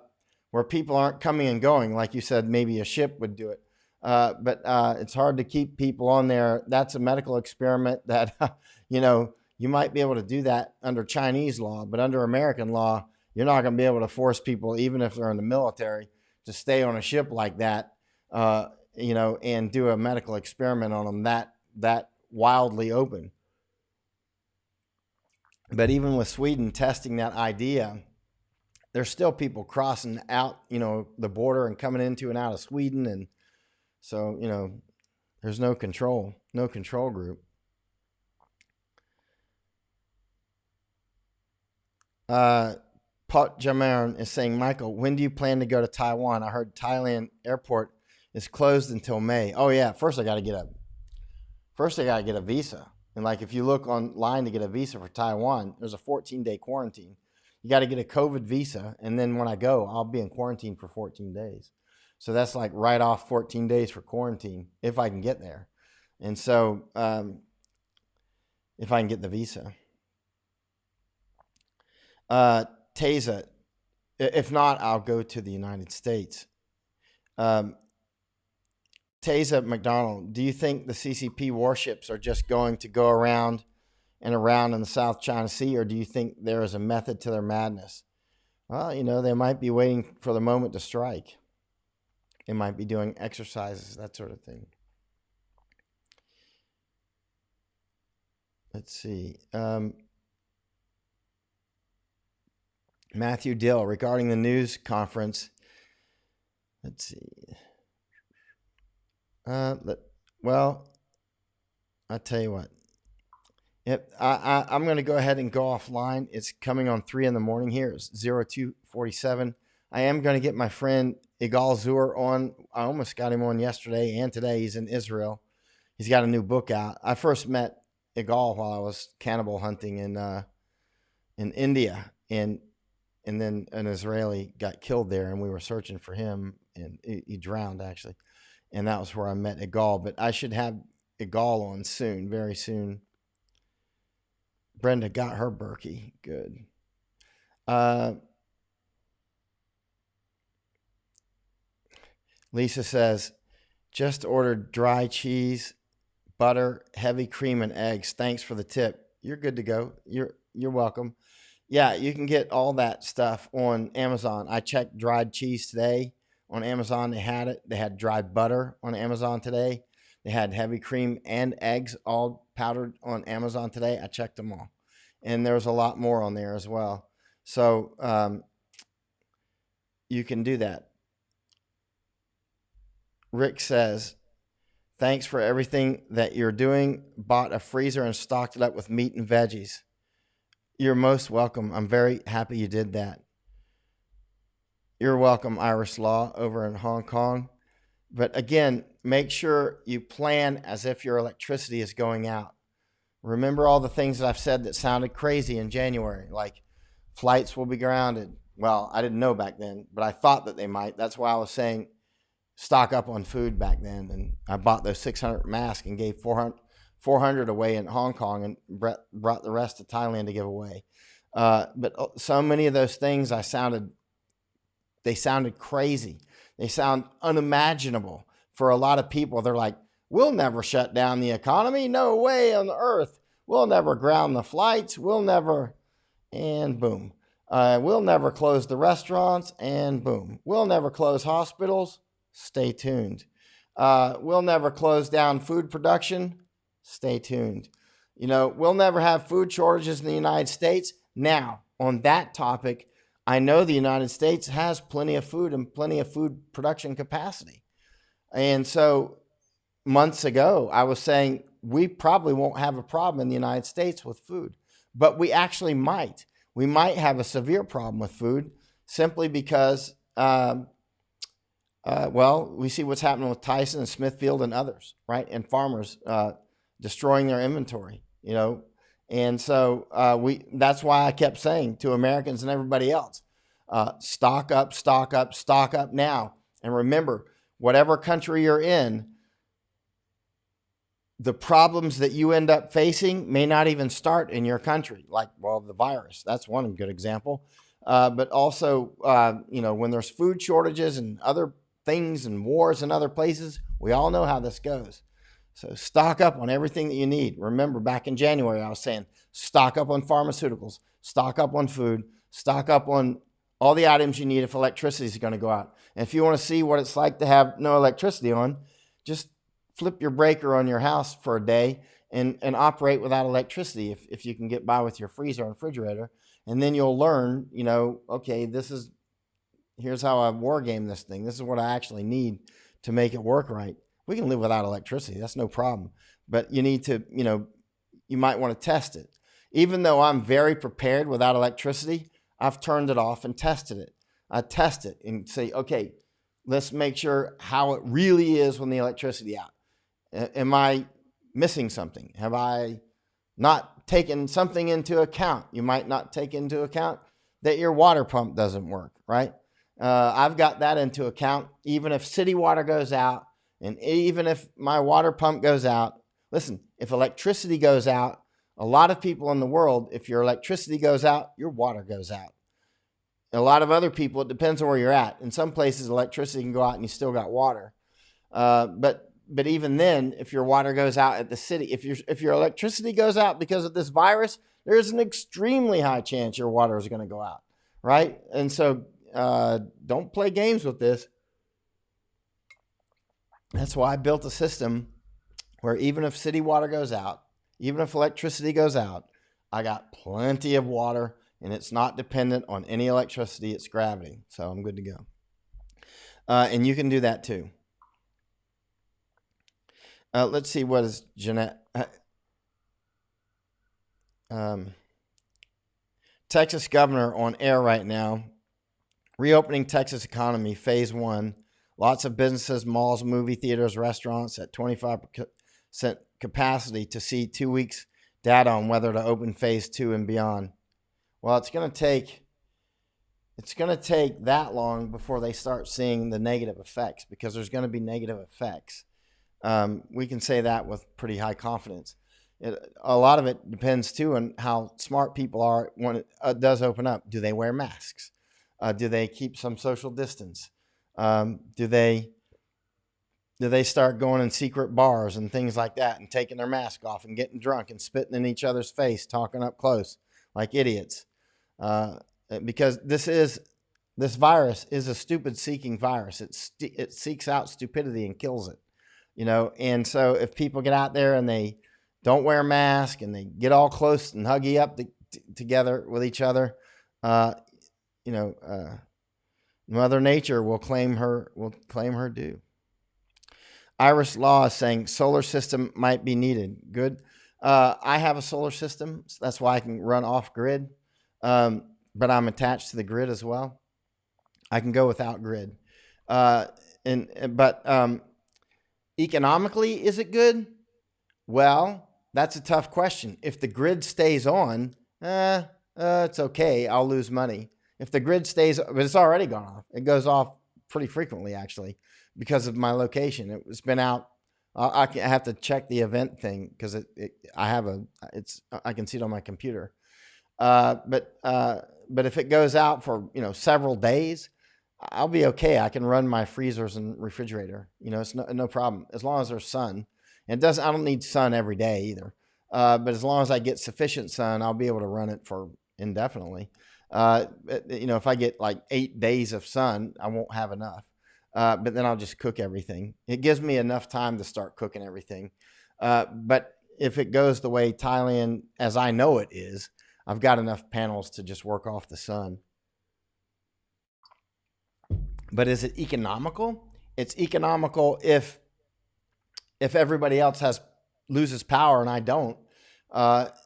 people aren't coming and going. Like you said, maybe a ship would do it. But it's hard to keep people on there. That's a medical experiment that, you might be able to do that under Chinese law, but under American law, you're not going to be able to force people, even if they're in the military, to stay on a ship like that, and do a medical experiment on them that wildly open. But even with Sweden testing that idea, there's still people crossing out, the border and coming into and out of Sweden. And so, there's no control group. Pot Jamaran is saying, Michael, when do you plan to go to Taiwan? I heard Thailand airport is closed until May. Oh yeah. First I got to get a visa. And like, if you look online to get a visa for Taiwan, there's a 14-day quarantine. You got to get a COVID visa. And then when I go, I'll be in quarantine for 14 days. So that's like right off 14 days for quarantine if I can get there. And so, if I can get the visa. Teza, if not, I'll go to the United States. Teza McDonald, do you think the CCP warships are just going to go around and around in the South China Sea, or do you think there is a method to their madness? Well, they might be waiting for the moment to strike. They might be doing exercises, that sort of thing. Let's see. Matthew Dill, regarding the news conference. Let's see. Well, I'll tell you what. Yep, I'm going to go ahead and go offline. It's coming on 3 a.m. here. It's 02:47. I am going to get my friend Igal Zur on. I almost got him on yesterday and today. He's in Israel. He's got a new book out. I first met Igal while I was cannibal hunting in India, and then an Israeli got killed there, and we were searching for him, and he drowned actually. And that was where I met Igal. But I should have Igal on soon, very soon. Brenda got her Berkey. Good. Lisa says, just ordered dry cheese, butter, heavy cream, and eggs. Thanks for the tip. You're good to go. You're welcome. Yeah, you can get all that stuff on Amazon. I checked dried cheese today on Amazon. They had it. They had dried butter on Amazon today. They had heavy cream and eggs all powdered on Amazon today. I checked them all. And there was a lot more on there as well. So you can do that. Rick says, thanks for everything that you're doing. Bought a freezer and stocked it up with meat and veggies. You're most welcome. I'm very happy you did that. You're welcome, Iris Law, over in Hong Kong. But again, make sure you plan as if your electricity is going out. Remember all the things that I've said that sounded crazy in January, like flights will be grounded. Well, I didn't know back then, but I thought that they might. That's why I was saying stock up on food back then. And I bought those 600 masks and gave 400 away in Hong Kong and brought the rest to Thailand to give away. But so many of those things they sounded crazy. They sound unimaginable for a lot of people. They're like, we'll never shut down the economy. No way on the earth. We'll never ground the flights. We'll never, and boom. We'll never close the restaurants, and boom. We'll never close hospitals. Stay tuned. We'll never close down food production. Stay tuned. We'll never have food shortages in the United States. Now, on that topic, I know the United States has plenty of food and plenty of food production capacity. And so months ago, I was saying we probably won't have a problem in the United States with food, but we actually might. We might have a severe problem with food simply because, we see what's happening with Tyson and Smithfield and others, right? And farmers destroying their inventory, And so that's why I kept saying to Americans and everybody else, stock up, stock up, stock up now. And remember, whatever country you're in, the problems that you end up facing may not even start in your country, like, the virus. That's one good example. But also, when there's food shortages and other things and wars in other places, We all know how this goes. So stock up on everything that you need. Remember, back in January, I was saying stock up on pharmaceuticals, stock up on food, stock up on all the items you need if electricity is going to go out. And if you want to see what it's like to have no electricity on, just flip your breaker on your house for a day and operate without electricity if you can get by with your freezer and refrigerator. And then you'll learn, okay, here's how I war game this thing. This is what I actually need to make it work right. We can live without electricity. That's no problem. But you need to, you might want to test it. Even though I'm very prepared without electricity, I've turned it off and tested it. I test it and say, okay, let's make sure how it really is when the electricity out. Am I missing something? Have I not taken something into account? You might not take into account that your water pump doesn't work, right? I've got that into account. Even if city water goes out, and even if my water pump goes out, listen, if electricity goes out, a lot of people in the world, if your electricity goes out, your water goes out. A lot of other people, it depends on where you're at. In some places, electricity can go out and you still got water. But even then, if your water goes out at the city, if your electricity goes out because of this virus, there's an extremely high chance your water is going to go out, right? And so don't play games with this. That's why I built a system where even if city water goes out, even if electricity goes out, I got plenty of water and it's not dependent on any electricity. It's gravity. So I'm good to go. And you can do that too. Let's see, what is Jeanette? Texas governor on air right now. Reopening Texas economy, phase 1. Lots of businesses, malls, movie theaters, restaurants at 25% capacity to see 2 weeks data on whether to open phase 2 and beyond. Well, it's going to take that long before they start seeing the negative effects, because there's going to be negative effects. We can say that with pretty high confidence. A lot of it depends too on how smart people are when it does open up. Do they wear masks? Do they keep some social distance? Do they start going in secret bars and things like that and taking their mask off and getting drunk and spitting in each other's face, talking up close like idiots? Because this virus is a stupid seeking virus. It seeks out stupidity and kills it, And so if people get out there and they don't wear a mask and they get all close and huggy up together with each other, Mother Nature will claim her due. Iris Law is saying solar system might be needed. Good. I have a solar system. So that's why I can run off grid. But I'm attached to the grid as well. I can go without grid. But economically, is it good? Well, that's a tough question. If the grid stays on, it's okay. I'll lose money. If the grid stays, but it's already gone off. It goes off pretty frequently, actually, because of my location. It's been out. I have to check the event thing because I can see it on my computer. But if it goes out for several days, I'll be okay. I can run my freezers and refrigerator. It's no problem as long as there's sun. And I don't need sun every day either. But as long as I get sufficient sun, I'll be able to run it for indefinitely. If I get like 8 days of sun, I won't have enough. But then I'll just cook everything. It gives me enough time to start cooking everything. But if it goes the way Thailand, as I know it is, I've got enough panels to just work off the sun. But is it economical? It's economical if everybody else loses power and I don't.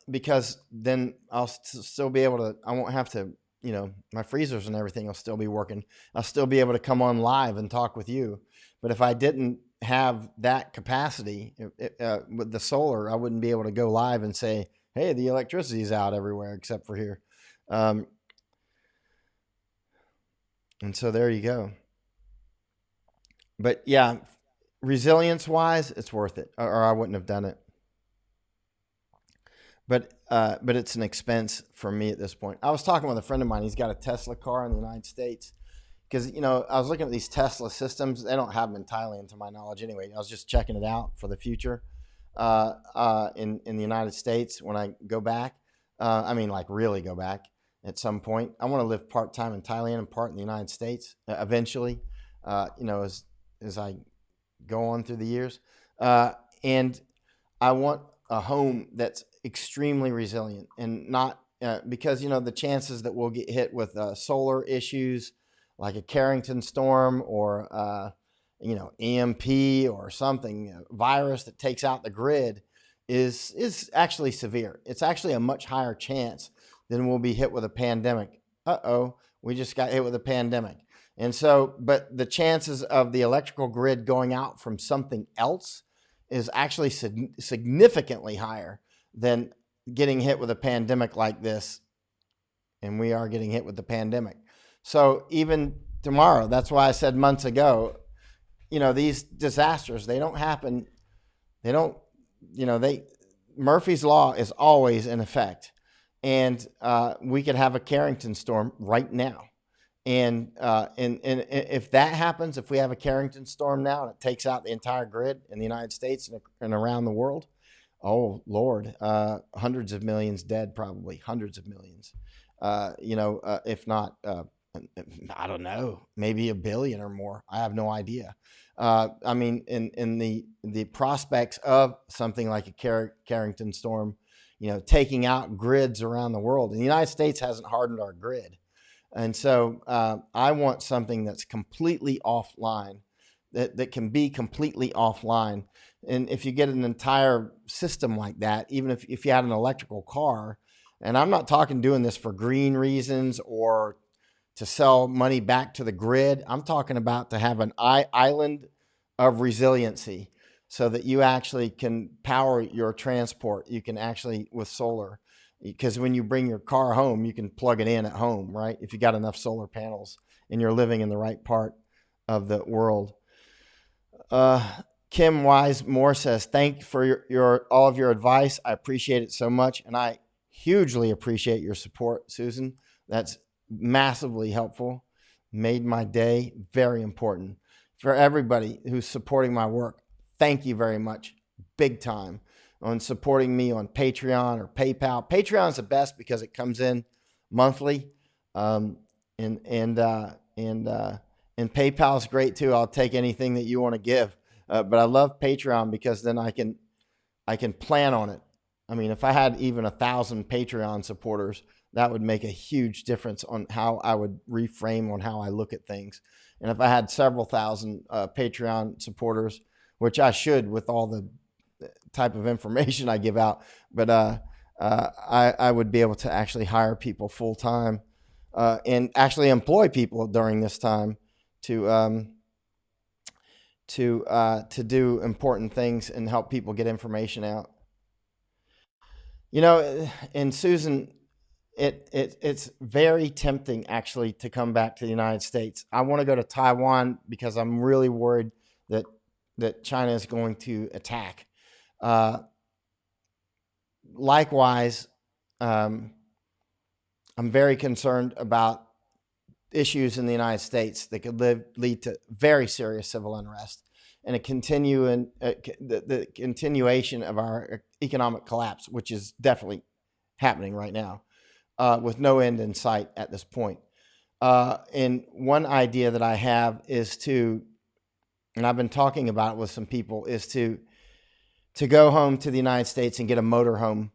Because then I'll still be able to, I won't have to, my freezers and everything will still be working. I'll still be able to come on live and talk with you. But if I didn't have that capacity with the solar, I wouldn't be able to go live and say, hey, the electricity's out everywhere except for here. And so there you go. But yeah, resilience wise, it's worth it, or I wouldn't have done it. But it's an expense for me at this point. I was talking with a friend of mine. He's got a Tesla car in the United States. because I was looking at these Tesla systems. They don't have them in Thailand, to my knowledge. Anyway, I was just checking it out for the future in the United States when I go back. I mean, like really go back at some point. I want to live part time in Thailand and part in the United States eventually. As I go on through the years, and I want a home that's extremely resilient and not because the chances that we'll get hit with solar issues like a Carrington storm or EMP or something, a virus that takes out the grid is actually severe. It's actually a much higher chance than we'll be hit with a pandemic. We just got hit with a pandemic. And so, but the chances of the electrical grid going out from something else is actually significantly higher than getting hit with a pandemic like this. And we are getting hit with the pandemic. So even tomorrow, that's why I said months ago, these disasters, they don't happen. They don't, Murphy's Law is always in effect. And we could have a Carrington storm right now. And if that happens, if we have a Carrington storm now and it takes out the entire grid in the United States and around the world, oh Lord, hundreds of millions dead, probably hundreds of millions. If not, I don't know, maybe a billion or more. I have no idea. I mean, in the prospects of something like a Carrington storm, taking out grids around the world, and the United States hasn't hardened our grid. And so I want something that's completely offline, that can be completely offline. And if you get an entire system like that, even if you had an electrical car, and I'm not talking doing this for green reasons or to sell money back to the grid. I'm talking about to have an island of resiliency so that you actually can power your transport. You can actually, with solar, because when you bring your car home, you can plug it in at home, right? If you got enough solar panels and you're living in the right part of the world. Kim Wise Moore says, thank you for all of your advice. I appreciate it so much. And I hugely appreciate your support, Susan. That's massively helpful. Made my day. Very important. For everybody who's supporting my work, thank you very much. Big time on supporting me on Patreon or PayPal. Patreon is the best because it comes in monthly. And PayPal is great too. I'll take anything that you want to give. But I love Patreon because then I can plan on it. I mean, if I had even 1,000 Patreon supporters, that would make a huge difference on how I would reframe on how I look at things. And if I had several thousand Patreon supporters, which I should with all the type of information I give out, but I would be able to actually hire people full time and actually employ people during this time to do important things and help people get information out. And Susan, it's very tempting actually to come back to the United States. I want to go to Taiwan because I'm really worried that China is going to attack. Likewise, I'm very concerned about issues in the United States that could lead to very serious civil unrest and the continuation of our economic collapse, which is definitely happening right now, with no end in sight at this point. And one idea that I have is and I've been talking about it with some people, is to go home to the United States and get a motorhome,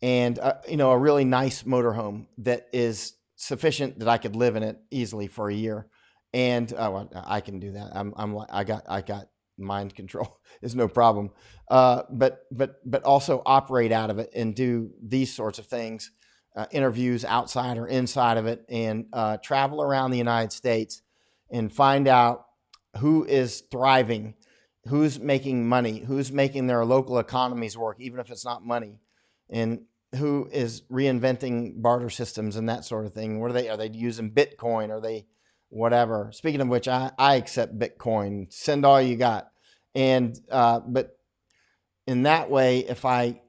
and a really nice motorhome that is sufficient that I could live in it easily for a year. And I can do that. I got mind control. It's no problem. But also operate out of it and do these sorts of things, interviews outside or inside of it, and travel around the United States and find out who is thriving, who's making money, who's making their local economies work, even if it's not money, and who is reinventing barter systems and that sort of thing. Are they using Bitcoin? Are they whatever? Speaking of which, I accept Bitcoin. Send all you got. And but in that way, if I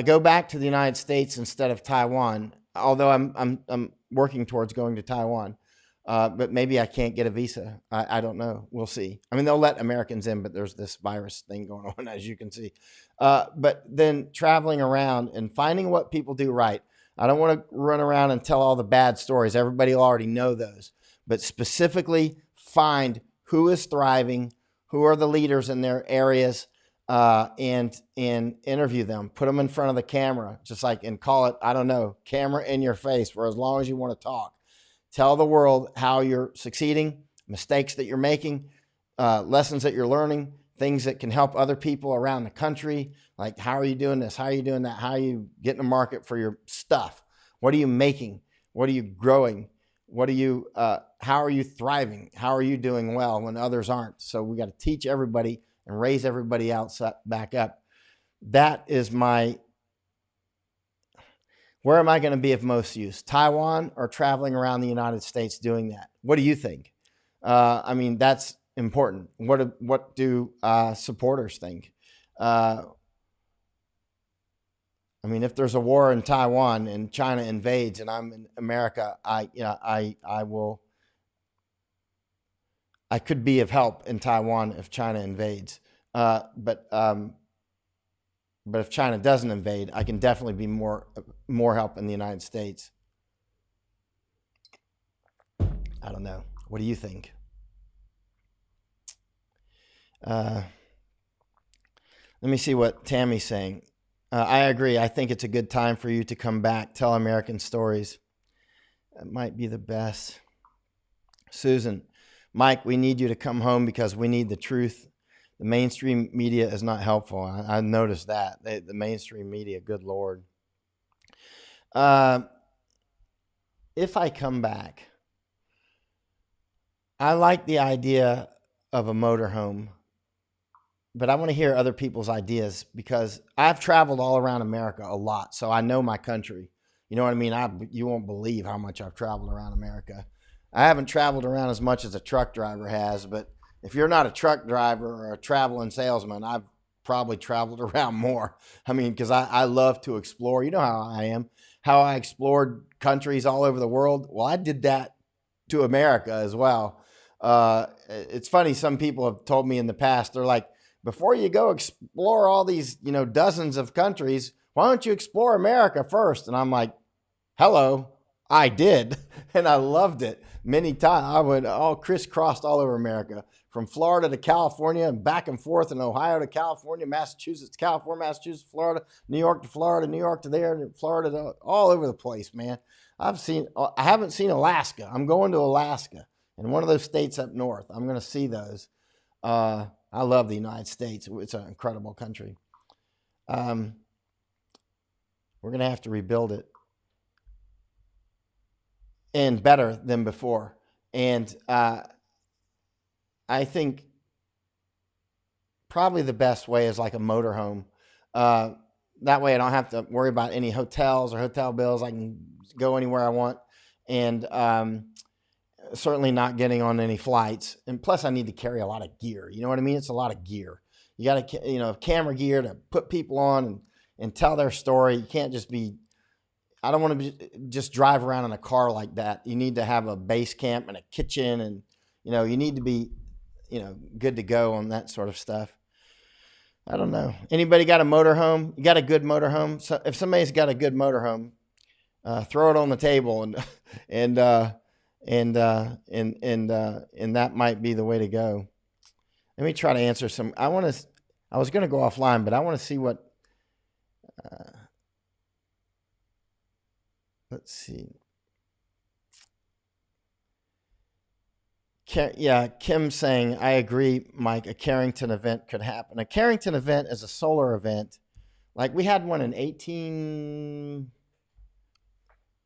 go back to the United States instead of Taiwan, although I'm working towards going to Taiwan, But maybe I can't get a visa. I don't know. We'll see. I mean, they'll let Americans in, but there's this virus thing going on, as you can see. But then traveling around and finding what people do right. I don't want to run around and tell all the bad stories. Everybody will already know those. But specifically find who is thriving, who are the leaders in their areas, and interview them. Put them in front of the camera, just like, and call it, I don't know, camera in your face for as long as you want to talk. Tell the world how you're succeeding, mistakes that you're making, lessons that you're learning, things that can help other people around the country. Like, how are you doing this? How are you doing that? How are you getting a market for your stuff? What are you making? What are you growing? What are you, how are you thriving? How are you doing well when others aren't? So we got to teach everybody and raise everybody else back up. That is my, where am I going to be of most use? Taiwan or traveling around the United States doing that? What do you think? I mean, that's important. What do supporters think? I mean, if there's a war in Taiwan and China invades and I'm in America, I could be of help in Taiwan if China invades. But if China doesn't invade, I can definitely be more help in the United States. I don't know. What do you think? Let me see what Tammy's saying. I agree. I think it's a good time for you to come back, tell American stories. That might be the best. Susan, Mike, we need you to come home because we need the truth. The mainstream media is not helpful. I noticed that. The mainstream media, good Lord. If I come back, I like the idea of a motorhome, but I want to hear other people's ideas because I've traveled all around America a lot, so I know my country. You know what I mean? You won't believe how much I've traveled around America. I haven't traveled around as much as a truck driver has, but if you're not a truck driver or a traveling salesman, I've probably traveled around more. I mean, because I love to explore. You know how I am, how I explored countries all over the world. Well, I did that to America as well. It's funny. Some people have told me in the past, they're like, before you go explore all these, dozens of countries, why don't you explore America first? And I'm like, hello, I did. And I loved it many times. I went all crisscrossed all over America, from Florida to California and back and forth, in Ohio to California, Massachusetts to California, Massachusetts, Florida, New York to Florida, New York to there, Florida to all over the place, man. I haven't seen Alaska. I'm going to Alaska and one of those states up north. I'm going to see those. I love the United States. It's an incredible country. We're going to have to rebuild it and better than before. And I think probably the best way is like a motorhome. That way I don't have to worry about any hotels or hotel bills. I can go anywhere I want. And certainly not getting on any flights. And plus I need to carry a lot of gear. You know what I mean? It's a lot of gear. You got to, camera gear to put people on and tell their story. You can't just be, I don't want to just drive around in a car like that. You need to have a base camp and a kitchen and, you need to be, good to go on that sort of stuff. I don't know. Anybody got a motorhome? You got a good motorhome? So if somebody's got a good motorhome, throw it on the table and that might be the way to go. Let me try to answer some. I was going to go offline, but I want to see what, let's see. Yeah, Kim saying, I agree, Mike, a Carrington event could happen. A Carrington event is a solar event. Like we had one in I'm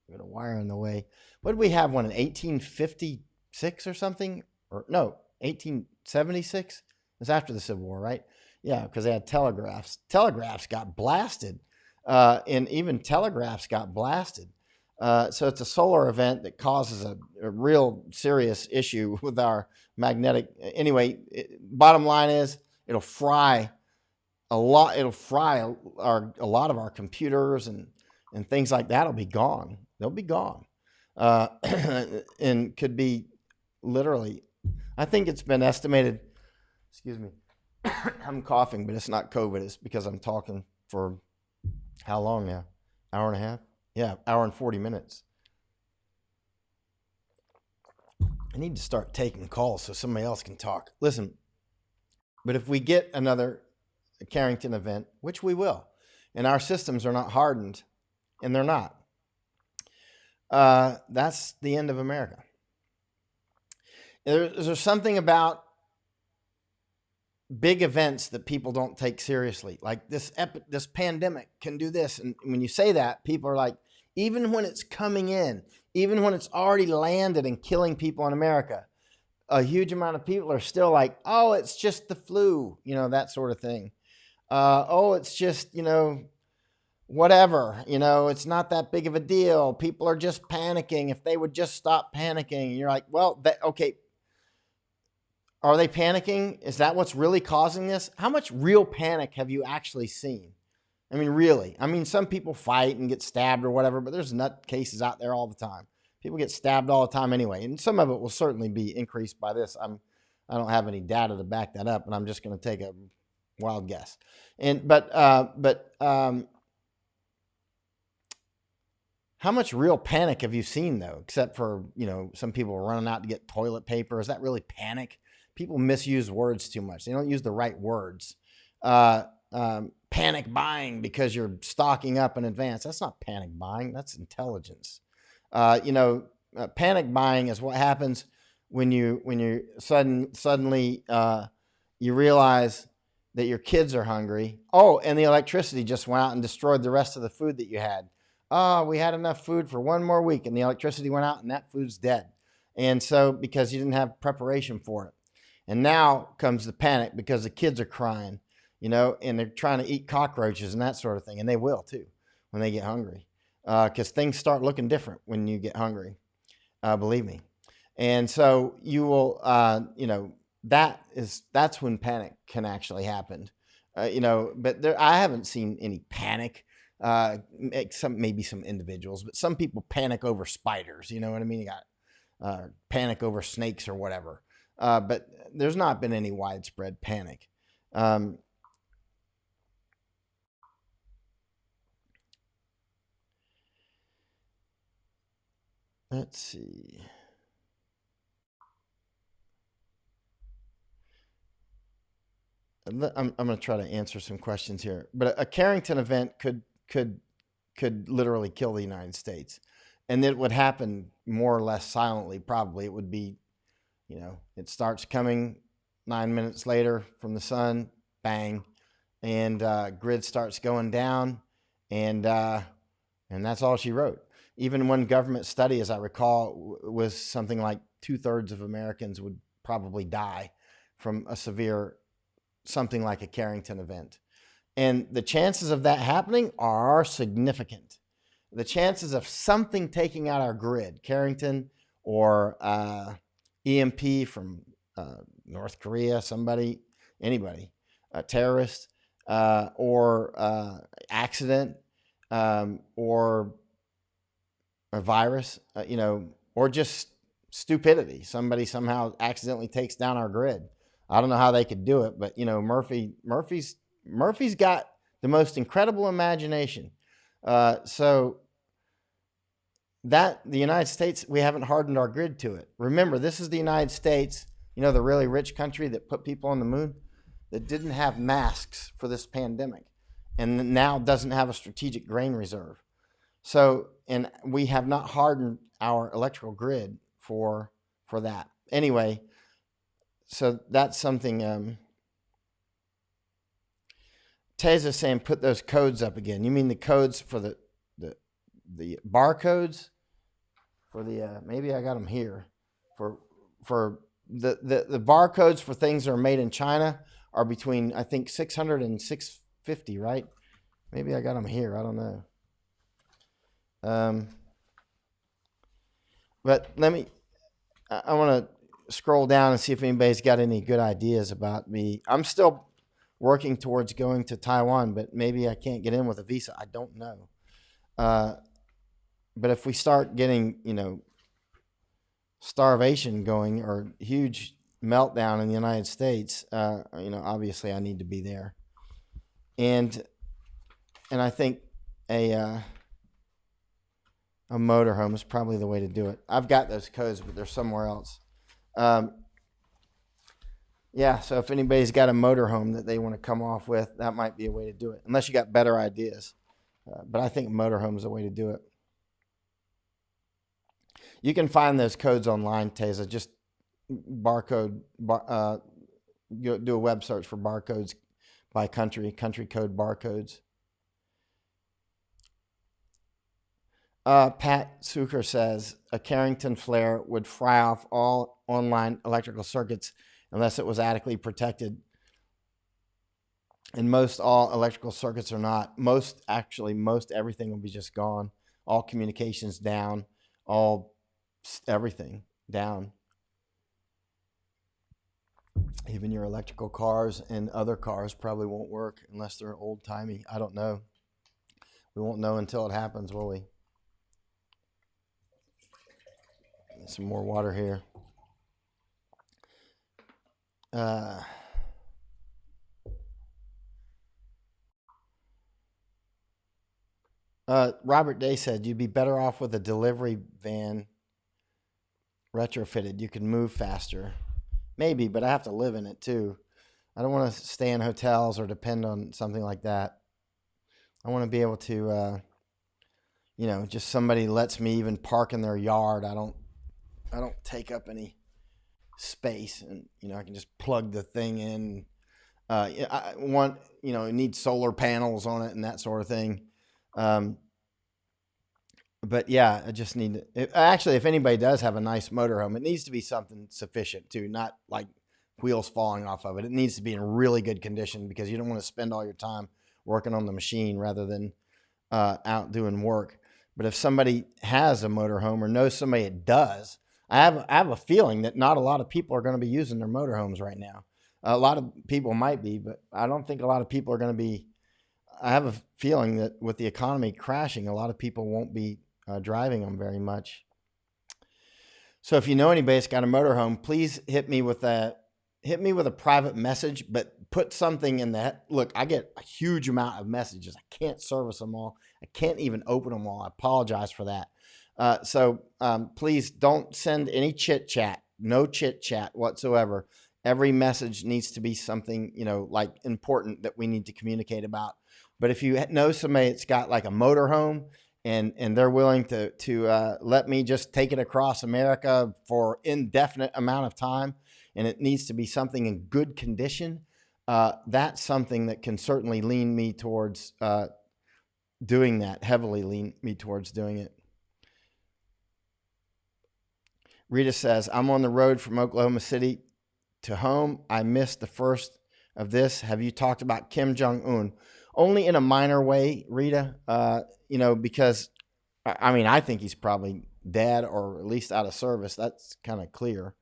going to wire in the way. What did we have one in 1856 or something? Or no, 1876? It was after the Civil War, right? Yeah, because they had telegraphs. Telegraphs got blasted. And even telegraphs got blasted. So it's a solar event that causes a real serious issue with our magnetic. Anyway, bottom line is it'll fry a lot. It'll fry a lot of our computers and things like that will be gone. They'll be gone. uh, and could be literally. I think it's been estimated. Excuse me. I'm coughing, but it's not COVID. It's because I'm talking for how long now? Hour and a half? Yeah, hour and 40 minutes. I need to start taking calls so somebody else can talk. Listen, but if we get another Carrington event, which we will, and our systems are not hardened, and they're not, that's the end of America. Is there something about big events that people don't take seriously? Like this pandemic can do this. And when you say that, people are like, even when it's coming in, even when it's already landed and killing people in America, a huge amount of people are still like, oh, it's just the flu, that sort of thing. Oh, it's just, whatever, it's not that big of a deal. People are just panicking. If they would just stop panicking. And you're like, well, okay. Are they panicking? Is that what's really causing this? How much real panic have you actually seen? I mean, really. I mean, some people fight and get stabbed or whatever, but there's nut cases out there all the time. People get stabbed all the time anyway, and some of it will certainly be increased by this. I don't have any data to back that up, and I'm just going to take a wild guess. But how much real panic have you seen though? Except for some people running out to get toilet paper. Is that really panic? People misuse words too much. They don't use the right words. Panic buying because you're stocking up in advance. That's not panic buying. That's intelligence. Panic buying is what happens when you suddenly you realize that your kids are hungry. Oh, and the electricity just went out and destroyed the rest of the food that you had. Oh, we had enough food for one more week, and the electricity went out, and that food's dead. And so because you didn't have preparation for it. And now comes the panic because the kids are crying, and they're trying to eat cockroaches and that sort of thing. And they will too when they get hungry, because things start looking different when you get hungry, believe me. And so you will, that's when panic can actually happen, but I haven't seen any panic. Maybe some individuals, but some people panic over spiders. You know what I mean? You got panic over snakes or whatever. But there's not been any widespread panic. Let's see. I'm going to try to answer some questions here. But a Carrington event could literally kill the United States, and it would happen more or less silently. Probably it would be. It starts coming 9 minutes later from the sun, bang, and grid starts going down, and that's all she wrote. Even one government study, as I recall, was something like 2/3 of Americans would probably die from a severe, something like a Carrington event. And the chances of that happening are significant. The chances of something taking out our grid, Carrington or EMP from North Korea, anybody, a terrorist, or accident, or a virus, or just stupidity. Somebody somehow accidentally takes down our grid. I don't know how they could do it, but Murphy's got the most incredible imagination. So that the United States, we haven't hardened our grid to it. Remember, this is the United States, the really rich country that put people on the moon, that didn't have masks for this pandemic, and now doesn't have a strategic grain reserve. So, and we have not hardened our electrical grid for that. Anyway, so that's something. Teza's saying put those codes up again. You mean the codes for the barcodes? For the maybe I got them here. For the barcodes for things that are made in China are between, I think, 600 and 650, right? Maybe I got them here. I don't know. But I want to scroll down and see if anybody's got any good ideas about me. I'm still working towards going to Taiwan, but maybe I can't get in with a visa. I don't know. But if we start getting, starvation going or huge meltdown in the United States, obviously I need to be there. And I think a motorhome is probably the way to do it. I've got those codes, but they're somewhere else. Yeah, so if anybody's got a motorhome that they want to come off with, that might be a way to do it, unless you got better ideas. But I think motorhome is a way to do it. You can find those codes online, Teza. Just do a web search for barcodes by country code barcodes. Pat Sucher says a Carrington flare would fry off all online electrical circuits unless it was adequately protected. And most all electrical circuits are not. Most everything will be just gone. All communications down. Everything down. Even your electrical cars and other cars probably won't work unless they're old-timey. I don't know. We won't know until it happens, will we? Some more water here. Robert Day said you'd be better off with a delivery van retrofitted. You can move faster. Maybe, but I have to live in it too. I don't want to stay in hotels or depend on something like that. I want to be able to, just somebody lets me even park in their yard. I don't take up any space, and I can just plug the thing in. I want, it needs solar panels on it and that sort of thing. But yeah, I just need to, actually, if anybody does have a nice motorhome, it needs to be something sufficient too, not like wheels falling off of it. It needs to be in really good condition, because you don't want to spend all your time working on the machine rather than out doing work. But if somebody has a motorhome or knows somebody that does, I have a feeling that not a lot of people are going to be using their motorhomes right now. A lot of people might be, but I don't think a lot of people are going to be. I have a feeling that with the economy crashing, a lot of people won't be driving them very much. So if you know anybody that's got a motorhome, please hit me with a private message, but put something in that. Look, I get a huge amount of messages. I can't service them all. I can't even open them all. I apologize for that. So please don't send any chit chat. No chit chat whatsoever. Every message needs to be something, like important that we need to communicate about. But if you know somebody that's got like a motorhome and they're willing to let me just take it across America for indefinite amount of time, and it needs to be something in good condition, that's something that can certainly lean me towards doing that, heavily lean me towards doing it. Rita says, I'm on the road from Oklahoma City to home. I missed the first of this. Have you talked about Kim Jong-un? Only in a minor way, Rita, because, I think he's probably dead or at least out of service. That's kind of clear.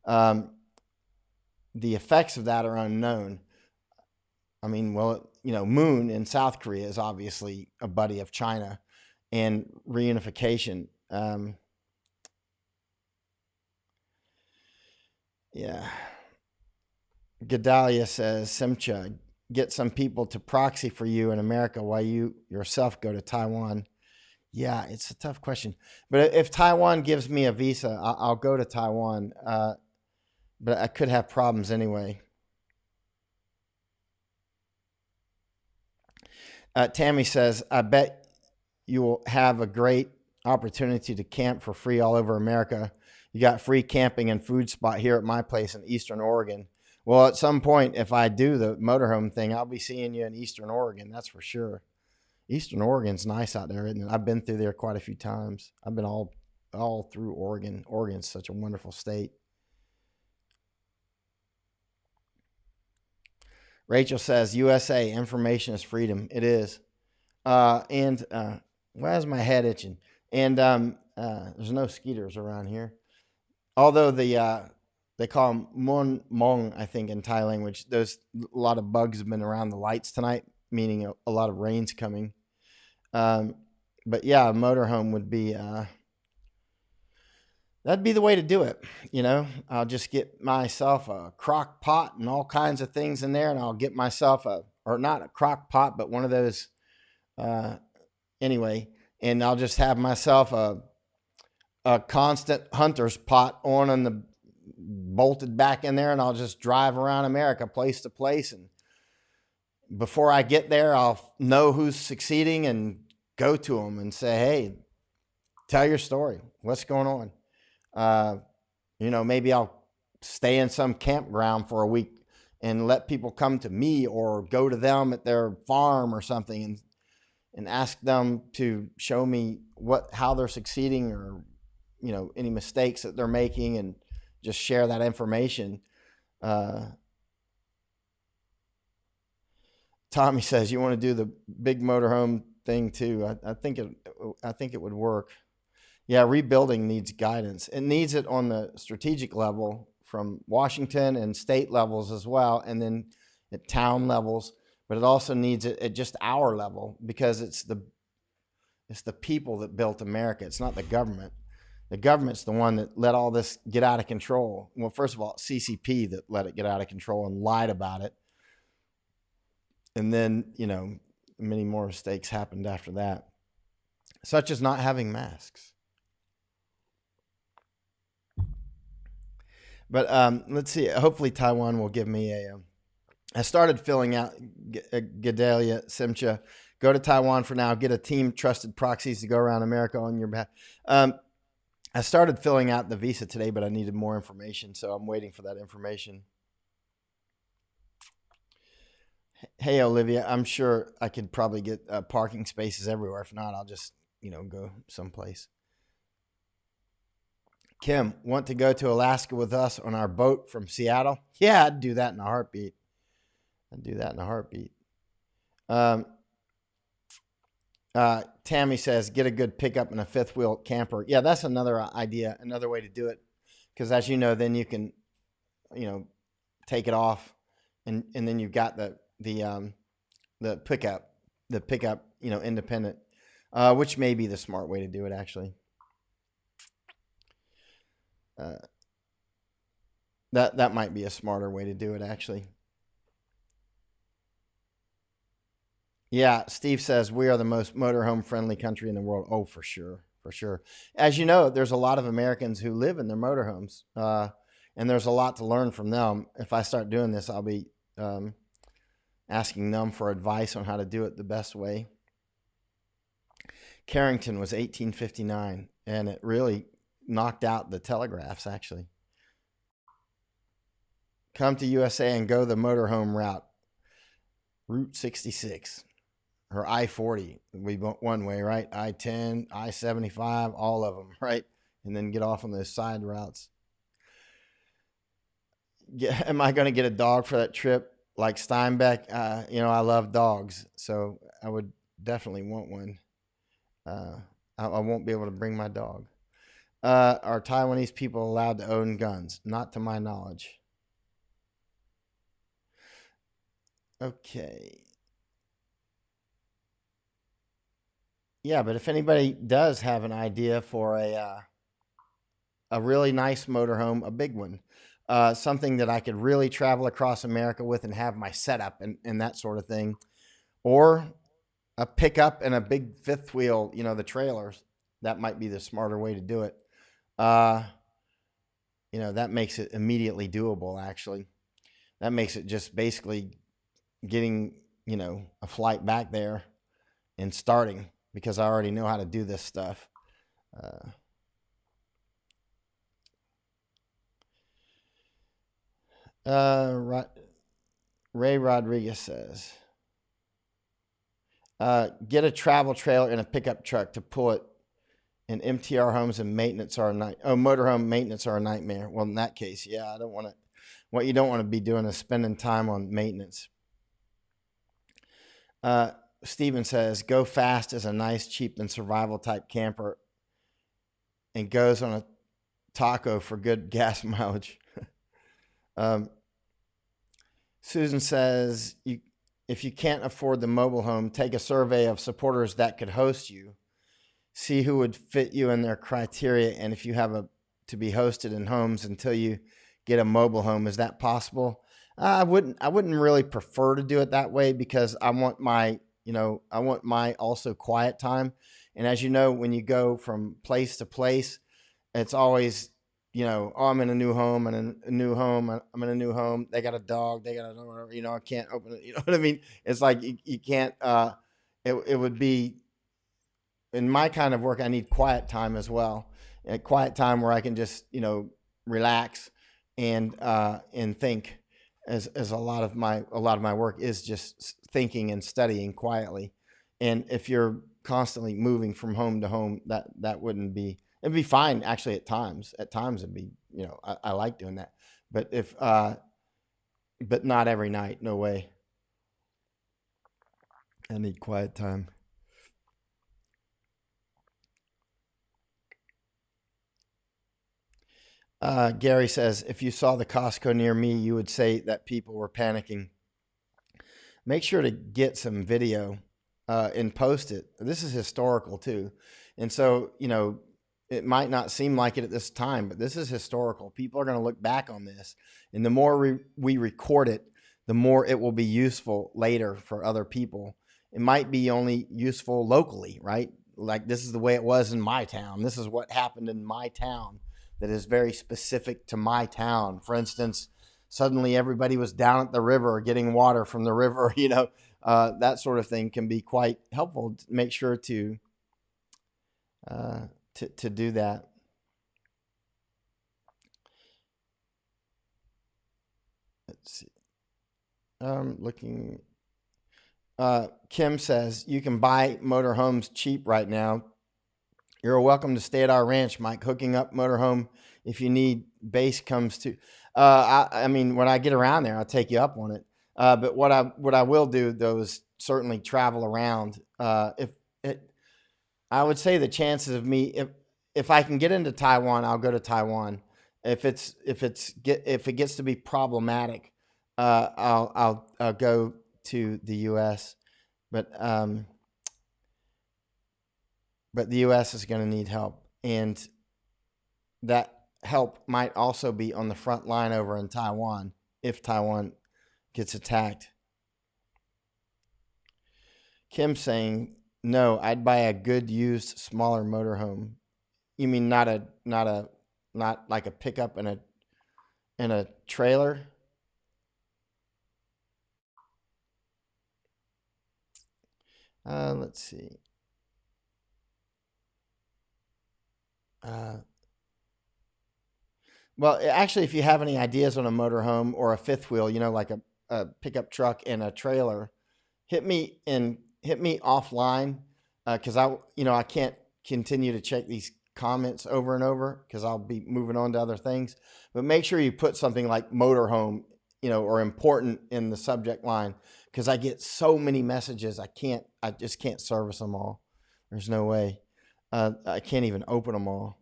The effects of that are unknown. Moon in South Korea is obviously a buddy of China, and reunification. Yeah. Gedalia says, Simcha, get some people to proxy for you in America while you yourself go to Taiwan. Yeah, it's a tough question. But if Taiwan gives me a visa, I'll go to Taiwan. But I could have problems anyway. Tammy says, I bet you will have a great opportunity to camp for free all over America. You got free camping and food spot here at my place in Eastern Oregon. Well, at some point, if I do the motorhome thing, I'll be seeing you in Eastern Oregon. That's for sure. Eastern Oregon's nice out there, isn't it? I've been through there quite a few times. I've been all through Oregon. Oregon's such a wonderful state. Rachel says, USA, information is freedom. It is. Why is my head itching? And there's no skeeters around here. Although they call them mon mong, I think, in Thai language. There's a lot of bugs have been around the lights tonight, meaning a lot of rain's coming. but yeah, a motorhome would be that'd be the way to do it. I'll just get myself a crock pot and all kinds of things in there, and I'll get myself or not a crock pot, but one of those uh, anyway, and I'll just have myself a constant hunter's pot on and the bolted back in there, and I'll just drive around America place to place, and before I get there, I'll know who's succeeding and go to them and say, hey, tell your story. What's going on? Maybe I'll stay in some campground for a week and let people come to me or go to them at their farm or something and ask them to show me how they're succeeding or, any mistakes that they're making, and just share that information. Tommy says, you want to do the big motorhome thing too. I think it would work. Yeah, rebuilding needs guidance. It needs it on the strategic level from Washington and state levels as well, and then at town levels. But it also needs it at just our level, because it's the people that built America. It's not the government. The government's the one that let all this get out of control. Well, first of all, it's CCP that let it get out of control and lied about it. And then, many more mistakes happened after that, such as not having masks. But let's see. Hopefully Taiwan will give me I started filling out Gedalia Simcha. Go to Taiwan for now. Get a team trusted proxies to go around America on your behalf. I started filling out the visa today, but I needed more information, so I'm waiting for that information. Hey, Olivia, I'm sure I could probably get parking spaces everywhere. If not, I'll just, go someplace. Kim, want to go to Alaska with us on our boat from Seattle? Yeah, I'd do that in a heartbeat. Tammy says, get a good pickup and a fifth wheel camper. Yeah, that's another idea, another way to do it. Because as you know, then you can, take it off, and then you've got the pickup, independent, which may be the smart way to do it, actually. That might be a smarter way to do it, actually. Yeah, Steve says we are the most motorhome friendly country in the world. Oh, for sure, for sure. As you know, there's a lot of Americans who live in their motorhomes, and there's a lot to learn from them. If I start doing this, I'll be asking them for advice on how to do it the best way. Carrington was 1859, and it really knocked out the telegraphs, actually. Come to USA and go the motorhome route. Route 66 or I-40. We went one way, right? I-10, I-75, all of them, right? And then get off on those side routes. Am I going to get a dog for that trip like Steinbeck? I love dogs, so I would definitely want one. I won't be able to bring my dog. Are Taiwanese people allowed to own guns? Not to my knowledge. Okay. Yeah, but if anybody does have an idea for a really nice motorhome, a big one, something that I could really travel across America with and have my setup and that sort of thing, or a pickup and a big fifth wheel, the trailers, that might be the smarter way to do it. That makes it immediately doable, actually. That makes it just basically getting, a flight back there and starting, because I already know how to do this stuff. Ray Rodriguez says, get a travel trailer and a pickup truck to pull it. And MTR homes and maintenance are motorhome maintenance are a nightmare. Well, in that case, yeah, I don't want to. What you don't want to be doing is spending time on maintenance. Steven says, Go Fast is a nice, cheap, and survival type camper, and goes on a taco for good gas mileage. Susan says, if you can't afford the mobile home, take a survey of supporters that could host you. see who would fit you in their criteria, and if you have to be hosted in homes until you get a mobile home. Is that possible? I wouldn't really prefer to do it that way, because I want my also quiet time. And as you know, when you go from place to place, it's always, oh, I'm in a new home, and a new home. I'm in a new home. They got a dog. They got a, I can't open it. You know what I mean? It's like you can't. It would be, in my kind of work, I need quiet time as well. A quiet time where I can just, relax and think, as a lot of my work is just thinking and studying quietly. And if you're constantly moving from home to home, that wouldn't be, it'd be fine actually at times. At times it'd be, I like doing that. But but not every night, no way. I need quiet time. Gary says, if you saw the Costco near me, you would say that people were panicking. Make sure to get some video and post it. This is historical too. And so, it might not seem like it at this time, but this is historical. People are going to look back on this. And the more we record it, the more it will be useful later for other people. It might be only useful locally, right? Like, this is the way it was in my town. This is what happened in my town that is very specific to my town. For instance, suddenly everybody was down at the river getting water from the river, that sort of thing can be quite helpful. To make sure to do that. Let's see. Looking. Kim says you can buy motorhomes cheap right now. You're welcome to stay at our ranch, Mike. Hooking up motorhome if you need. Base comes to. I mean, when I get around there, I'll take you up on it. But what I will do though is certainly travel around. If it, I would say the chances of me, if I can get into Taiwan, I'll go to Taiwan. If it gets to be problematic, I'll go to the U.S. But the U.S. is going to need help, and that help might also be on the front line over in Taiwan if Taiwan gets attacked. Kim saying, no, I'd buy a good used smaller motorhome. You mean not like a pickup and a trailer? Let's see. Well, actually, if you have any ideas on a motorhome or a fifth wheel, like a pickup truck and a trailer, hit me offline, because I can't continue to check these comments over and over because I'll be moving on to other things. But make sure you put something like motorhome, or important in the subject line, because I get so many messages. I just can't service them all. There's no way. I can't even open them all,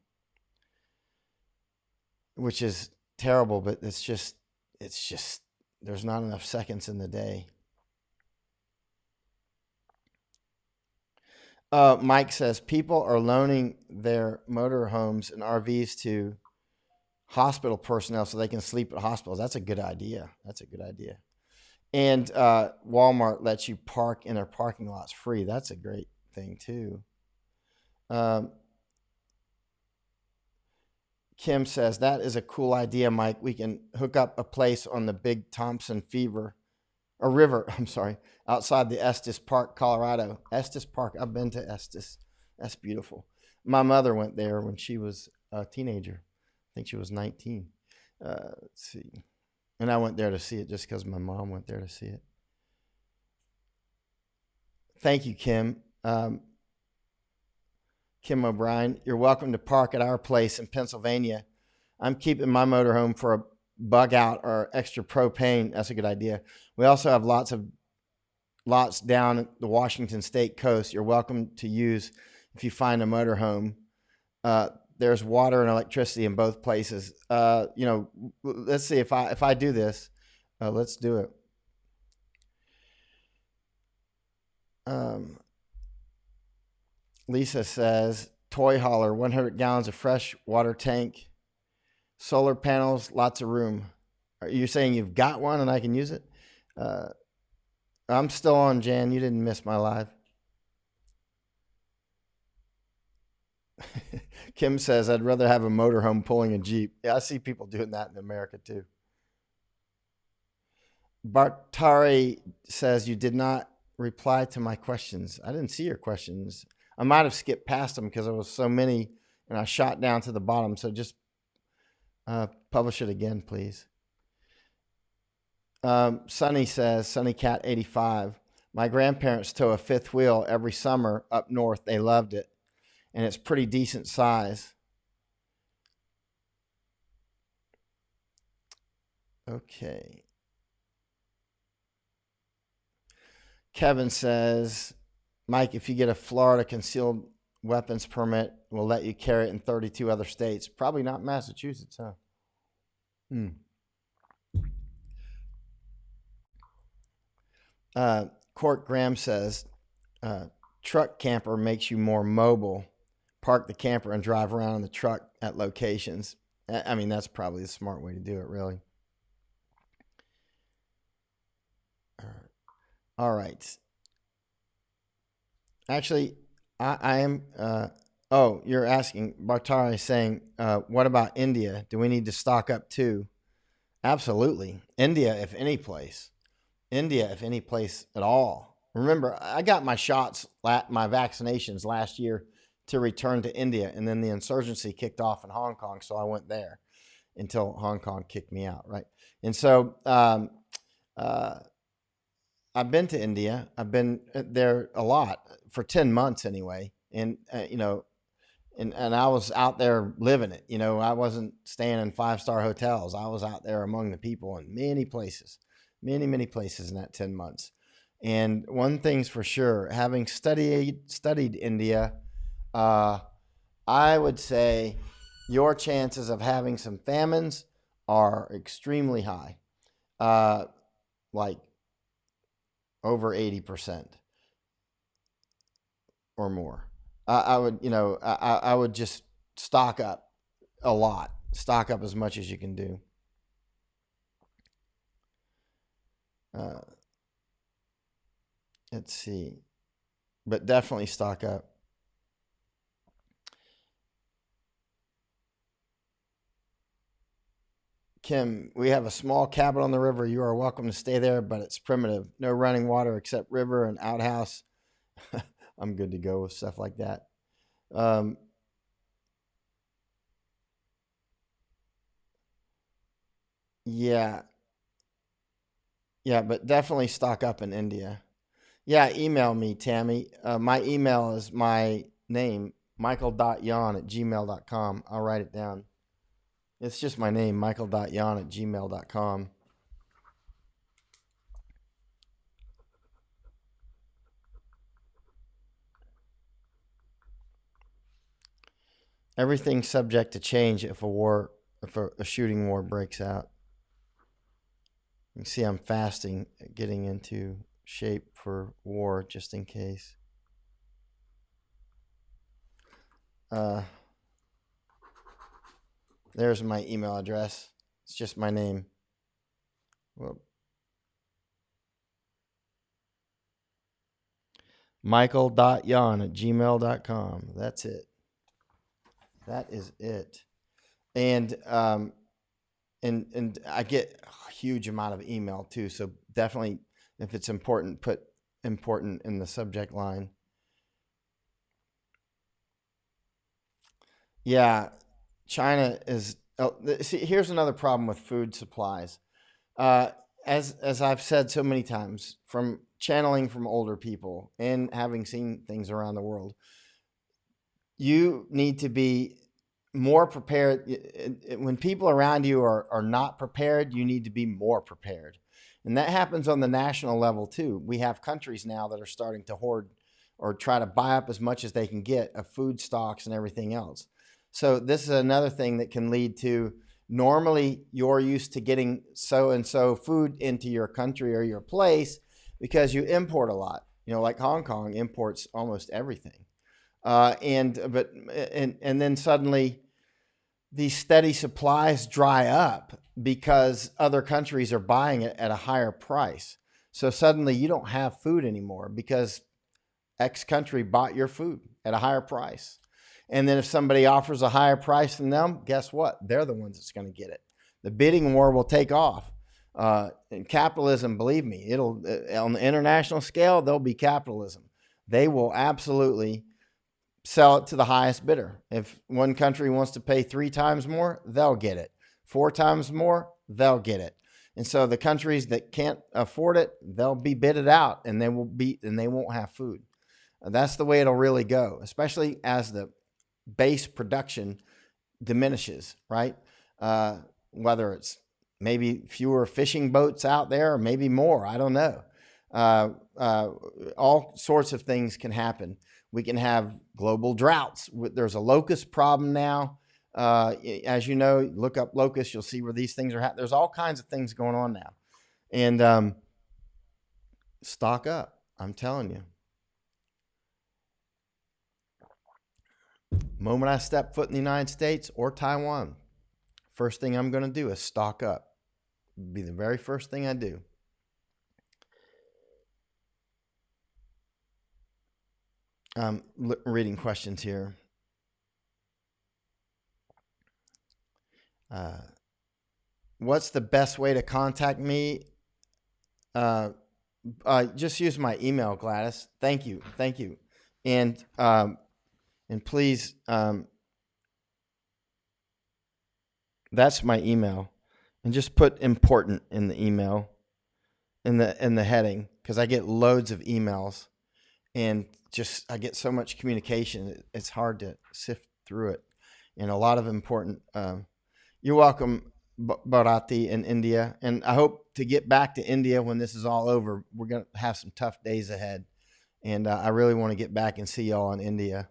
which is terrible. But it's just there's not enough seconds in the day. Mike says people are loaning their motorhomes and RVs to hospital personnel so they can sleep at hospitals. That's a good idea. And Walmart lets you park in their parking lots free. That's a great thing too. Um, Kim says that is a cool idea, Mike. We can hook up a place on the Big Thompson River. I'm sorry, outside the Estes Park, Colorado. Estes Park. I've been to Estes. That's beautiful. My mother went there when she was a teenager. I think she was 19. Let's see. And I went there to see it just because my mom went there to see it. Thank you, Kim. Kim O'Brien, you're welcome to park at our place in Pennsylvania. I'm keeping my motorhome for a bug out or extra propane. That's a good idea. We also have lots down the Washington State coast. You're welcome to use if you find a motorhome. There's water and electricity in both places. Let's see if I do this. Let's do it. Lisa says, toy hauler, 100 gallons of fresh water tank, solar panels, lots of room. Are you saying you've got one and I can use it? I'm still on, Jan. You didn't miss my live. Kim says, I'd rather have a motorhome pulling a Jeep. Yeah, I see people doing that in America too. Bartari says, you did not reply to my questions. I didn't see your questions. I might have skipped past them because there was so many and I shot down to the bottom. So just publish it again, please. Sunny says, Sunny Cat 85. My grandparents tow a fifth wheel every summer up north. They loved it. And it's pretty decent size. Okay. Kevin says, Mike, if you get a Florida concealed weapons permit, we'll let you carry it in 32 other states. Probably not Massachusetts, huh? Court Graham says, truck camper makes you more mobile. Park the camper and drive around in the truck at locations. I mean, that's probably the smart way to do it, really. All right. Actually, I am. Oh, you're asking, Bartari saying, what about India? Do we need to stock up too? Absolutely. India, if any place. India, if any place at all. Remember, I got my shots, my vaccinations last year to return to India, and then the insurgency kicked off in Hong Kong, so I went there until Hong Kong kicked me out, right? And so I've been to India. I've been there a lot for 10 months anyway, and and I was out there living it. I wasn't staying in 5-star hotels. I was out there among the people in many places, many places in that 10 months. And one thing's for sure, having studied India, I would say your chances of having some famines are extremely high, like over 80% or more. I would just stock up a lot, stock up as much as you can do. Let's see, but definitely stock up. Kim, we have a small cabin on the river. You are welcome to stay there, but it's primitive. No running water except river and outhouse. I'm good to go with stuff like that. Yeah, but definitely stock up in India. Yeah, email me, Tammy. My email is my name, michael.yon@gmail.com. I'll write it down. It's just my name, michael.yon@gmail.com. Everything's subject to change if a shooting war breaks out. You can see I'm fasting, getting into shape for war just in case. There's my email address. It's just my name. Well, michael.yon@gmail.com. That's it. That is it. And and I get a huge amount of email too. So definitely, if it's important, put important in the subject line. Yeah, China is. Oh, see, here's another problem with food supplies. Uh, as I've said so many times, from channeling from older people and having seen things around the world, you need to be more prepared. When people around you are not prepared, you need to be more prepared. And that happens on the national level too. We have countries now that are starting to hoard or try to buy up as much as they can get of food stocks and everything else. So this is another thing that can lead to, normally you're used to getting so and so food into your country or your place because you import a lot. Like Hong Kong imports almost everything. And then suddenly these steady supplies dry up because other countries are buying it at a higher price. So suddenly you don't have food anymore because X country bought your food at a higher price. And then if somebody offers a higher price than them, guess what? They're the ones that's going to get it. The bidding war will take off. And capitalism, believe me, it'll on the international scale, there'll be capitalism. They will absolutely sell it to the highest bidder. If one country wants to pay 3 times more, they'll get it. 4 times more, they'll get it. And so the countries that can't afford it, they'll be bidded out, and they won't have food. That's the way it'll really go, especially as the base production diminishes, right? Whether it's maybe fewer fishing boats out there or maybe more, I don't know. All sorts of things can happen. We can have global droughts. There's a locust problem now. As you know, look up locusts, you'll see where these things are happening. There's all kinds of things going on now. And stock up, I'm telling you. The moment I step foot in the United States or Taiwan, first thing I'm going to do is stock up. It'll be the very first thing I do. Reading questions here. What's the best way to contact me? Just use my email, Gladys. Thank you. And please, that's my email. And just put important in the email, in the heading, because I get loads of emails, and I get so much communication. It's hard to sift through it, and a lot of important. You're welcome, Bharati in India, and I hope to get back to India when this is all over. We're gonna have some tough days ahead, and I really want to get back and see y'all in India.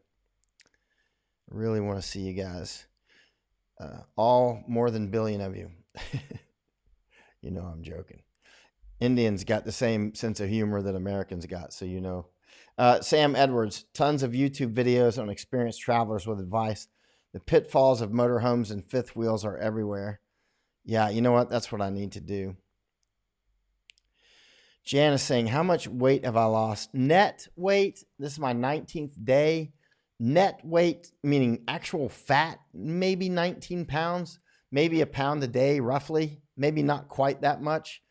I really want to see you guys, all more than a billion of you. You know I'm joking. Indians got the same sense of humor that Americans got, so you know. Sam Edwards, tons of YouTube videos on experienced travelers with advice. The pitfalls of motorhomes and fifth wheels are everywhere. Yeah, you know what? That's what I need to do. Jan is saying, how much weight have I lost? Net weight, this is my 19th day. Net weight, meaning actual fat, maybe 19 pounds, maybe a pound a day, roughly. Maybe not quite that much.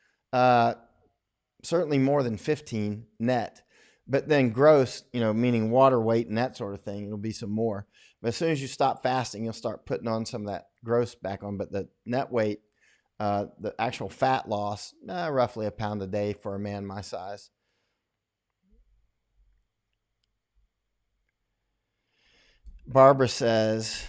Certainly more than 15 net. But then gross, meaning water weight and that sort of thing, it'll be some more. But as soon as you stop fasting, you'll start putting on some of that gross back on. But the net weight, the actual fat loss, roughly a pound a day for a man my size. Barbara says,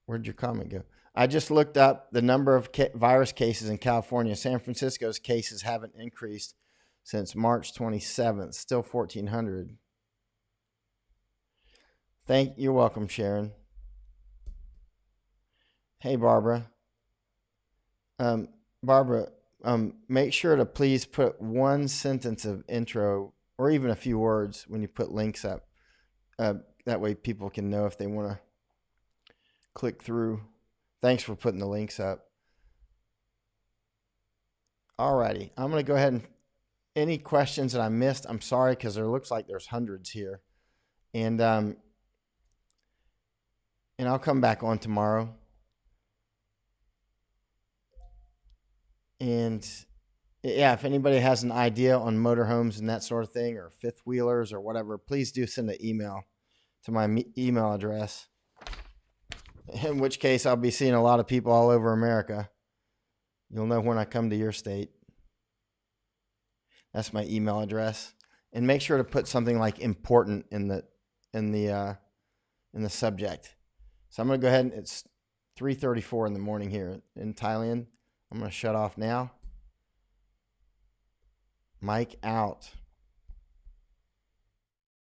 where'd your comment go? I just looked up the number of virus cases in California. San Francisco's cases haven't increased since March 27th. Still 1,400. You're welcome, Sharon. Hey, Barbara. Barbara, make sure to please put one sentence of intro or even a few words when you put links up. That way people can know if they want to click through. Thanks for putting the links up. Alrighty, I'm going to go ahead and any questions that I missed, I'm sorry, because there looks like there's hundreds here. And I'll come back on tomorrow. And yeah, if anybody has an idea on motorhomes and that sort of thing, or fifth wheelers or whatever, please do send an email to my email address. In which case, I'll be seeing a lot of people all over America. You'll know when I come to your state. That's my email address. And make sure to put something like important in the subject. So I'm going to go ahead and it's 3:34 in the morning here in Thailand. I'm going to shut off now. Mic out.